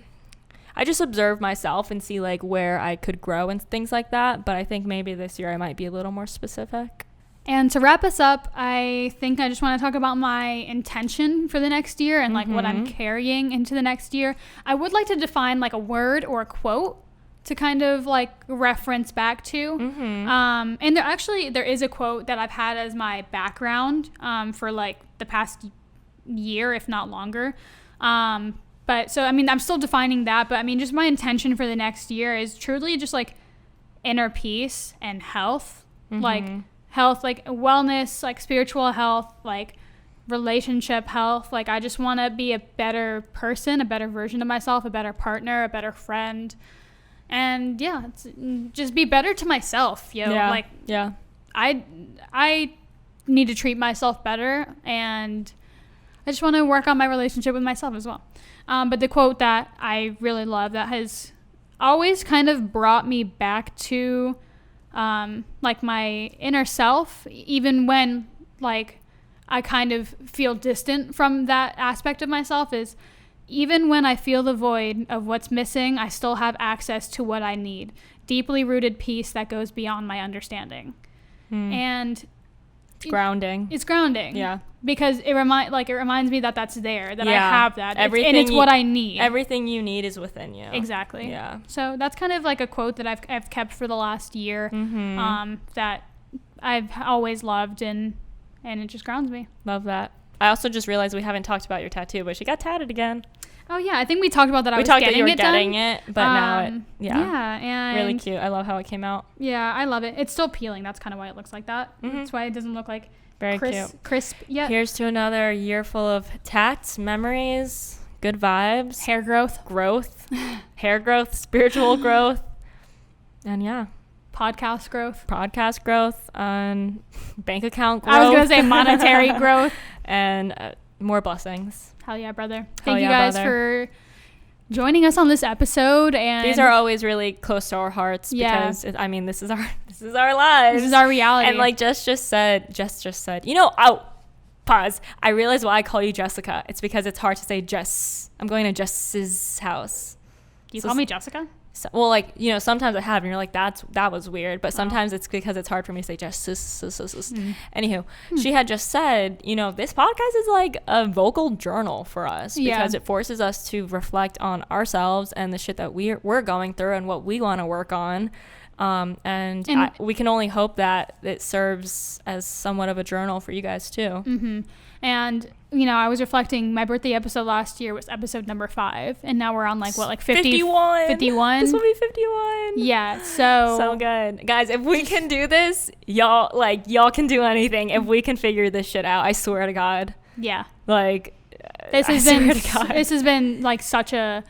I just observe myself and see like where I could grow and things like that. But I think maybe this year I might be a little more specific. And to wrap us up, I think I just want to talk about my intention for the next year and like what I'm carrying into the next year. I would like to define like a word or a quote to kind of like reference back to. And there is a quote that I've had as my background for like the past year, if not longer. But so, I mean, I'm still defining that, but I mean, just my intention for the next year is truly just like inner peace and health, like health, like wellness, like spiritual health, like relationship health. Like I just want to be a better person, a better version of myself, a better partner, a better friend. And just be better to myself, I need to treat myself better, and I just want to work on my relationship with myself as well. But the quote that I really love that has always kind of brought me back to like my inner self, even when like I kind of feel distant from that aspect of myself, is even when I feel the void of what's missing, I still have access to what I need. Deeply rooted peace that goes beyond my understanding. And it's grounding. It's grounding. Yeah. Because it reminds me that that's there, that I have that. And it's what I need. Everything you need is within you. Exactly. Yeah. So that's kind of like a quote that I've kept for the last year, that I've always loved, and it just grounds me. Love that. I also just realized we haven't talked about your tattoo, but she got tatted again. Oh yeah, I think we talked about that. We talked that you were getting it, but now yeah, and really cute. I love how it came out. Yeah, I love it. It's still peeling. That's kind of why it looks like that. That's why it doesn't look like very crisp yet. Here's to another year full of tats, memories, good vibes, hair growth, hair growth, spiritual growth, and podcast growth, and bank account growth. I was gonna say monetary growth, and more blessings. Hell yeah, brother. Thank you guys for joining us on this episode, and these are always really close to our hearts because this is our lives. This is our reality. And like Jess just said, pause. I realize why I call you Jessica. It's because it's hard to say Jess. I'm going to Jess's house. Do you call me Jessica? So, well, like, sometimes I have, and you're like, that was weird. But sometimes it's because it's hard for me to say Jess. Anywho, she had just said, this podcast is like a vocal journal for us because it forces us to reflect on ourselves and the shit that we're going through and what we want to work on. We can only hope that it serves as somewhat of a journal for you guys too. Mm-hmm. And I was reflecting. My birthday episode last year was episode number 5, and now we're on 51. 51. This will be 51. Yeah. So good, guys. If we can do this, y'all can do anything. If we can figure this shit out, I swear to God. Yeah. This has been like such a.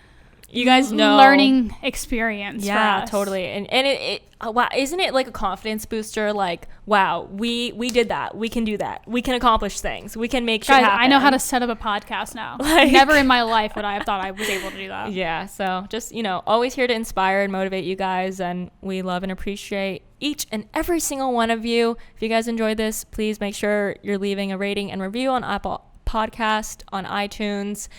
You guys know learning experience. Yeah, for us. Totally. And wow, isn't it like a confidence booster? Like, wow, we did that. We can do that. We can accomplish things. We can make shit happen. I know how to set up a podcast now. Never in my life would I have thought I was able to do that. Yeah. So just, always here to inspire and motivate you guys. And we love and appreciate each and every single one of you. If you guys enjoyed this, please make sure you're leaving a rating and review on Apple Podcast, on iTunes.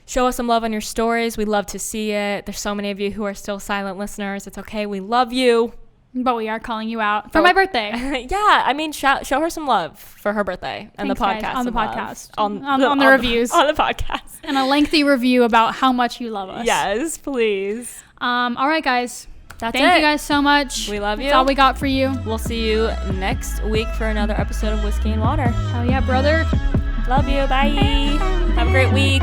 Show us some love on your stories. We love to see it. There's so many of you who are still silent listeners. It's okay. We love you. But we are calling you out for my birthday. Yeah. Show her some love for her birthday and Thanks, the podcast. Guys, on the podcast. On the reviews. On the podcast. And a lengthy review about how much you love us. Yes, please. All right, guys. Thank you guys so much. We love you. That's all we got for you. We'll see you next week for another episode of Whiskey and Water. Hell yeah, brother. Love you. Bye. Have a great week.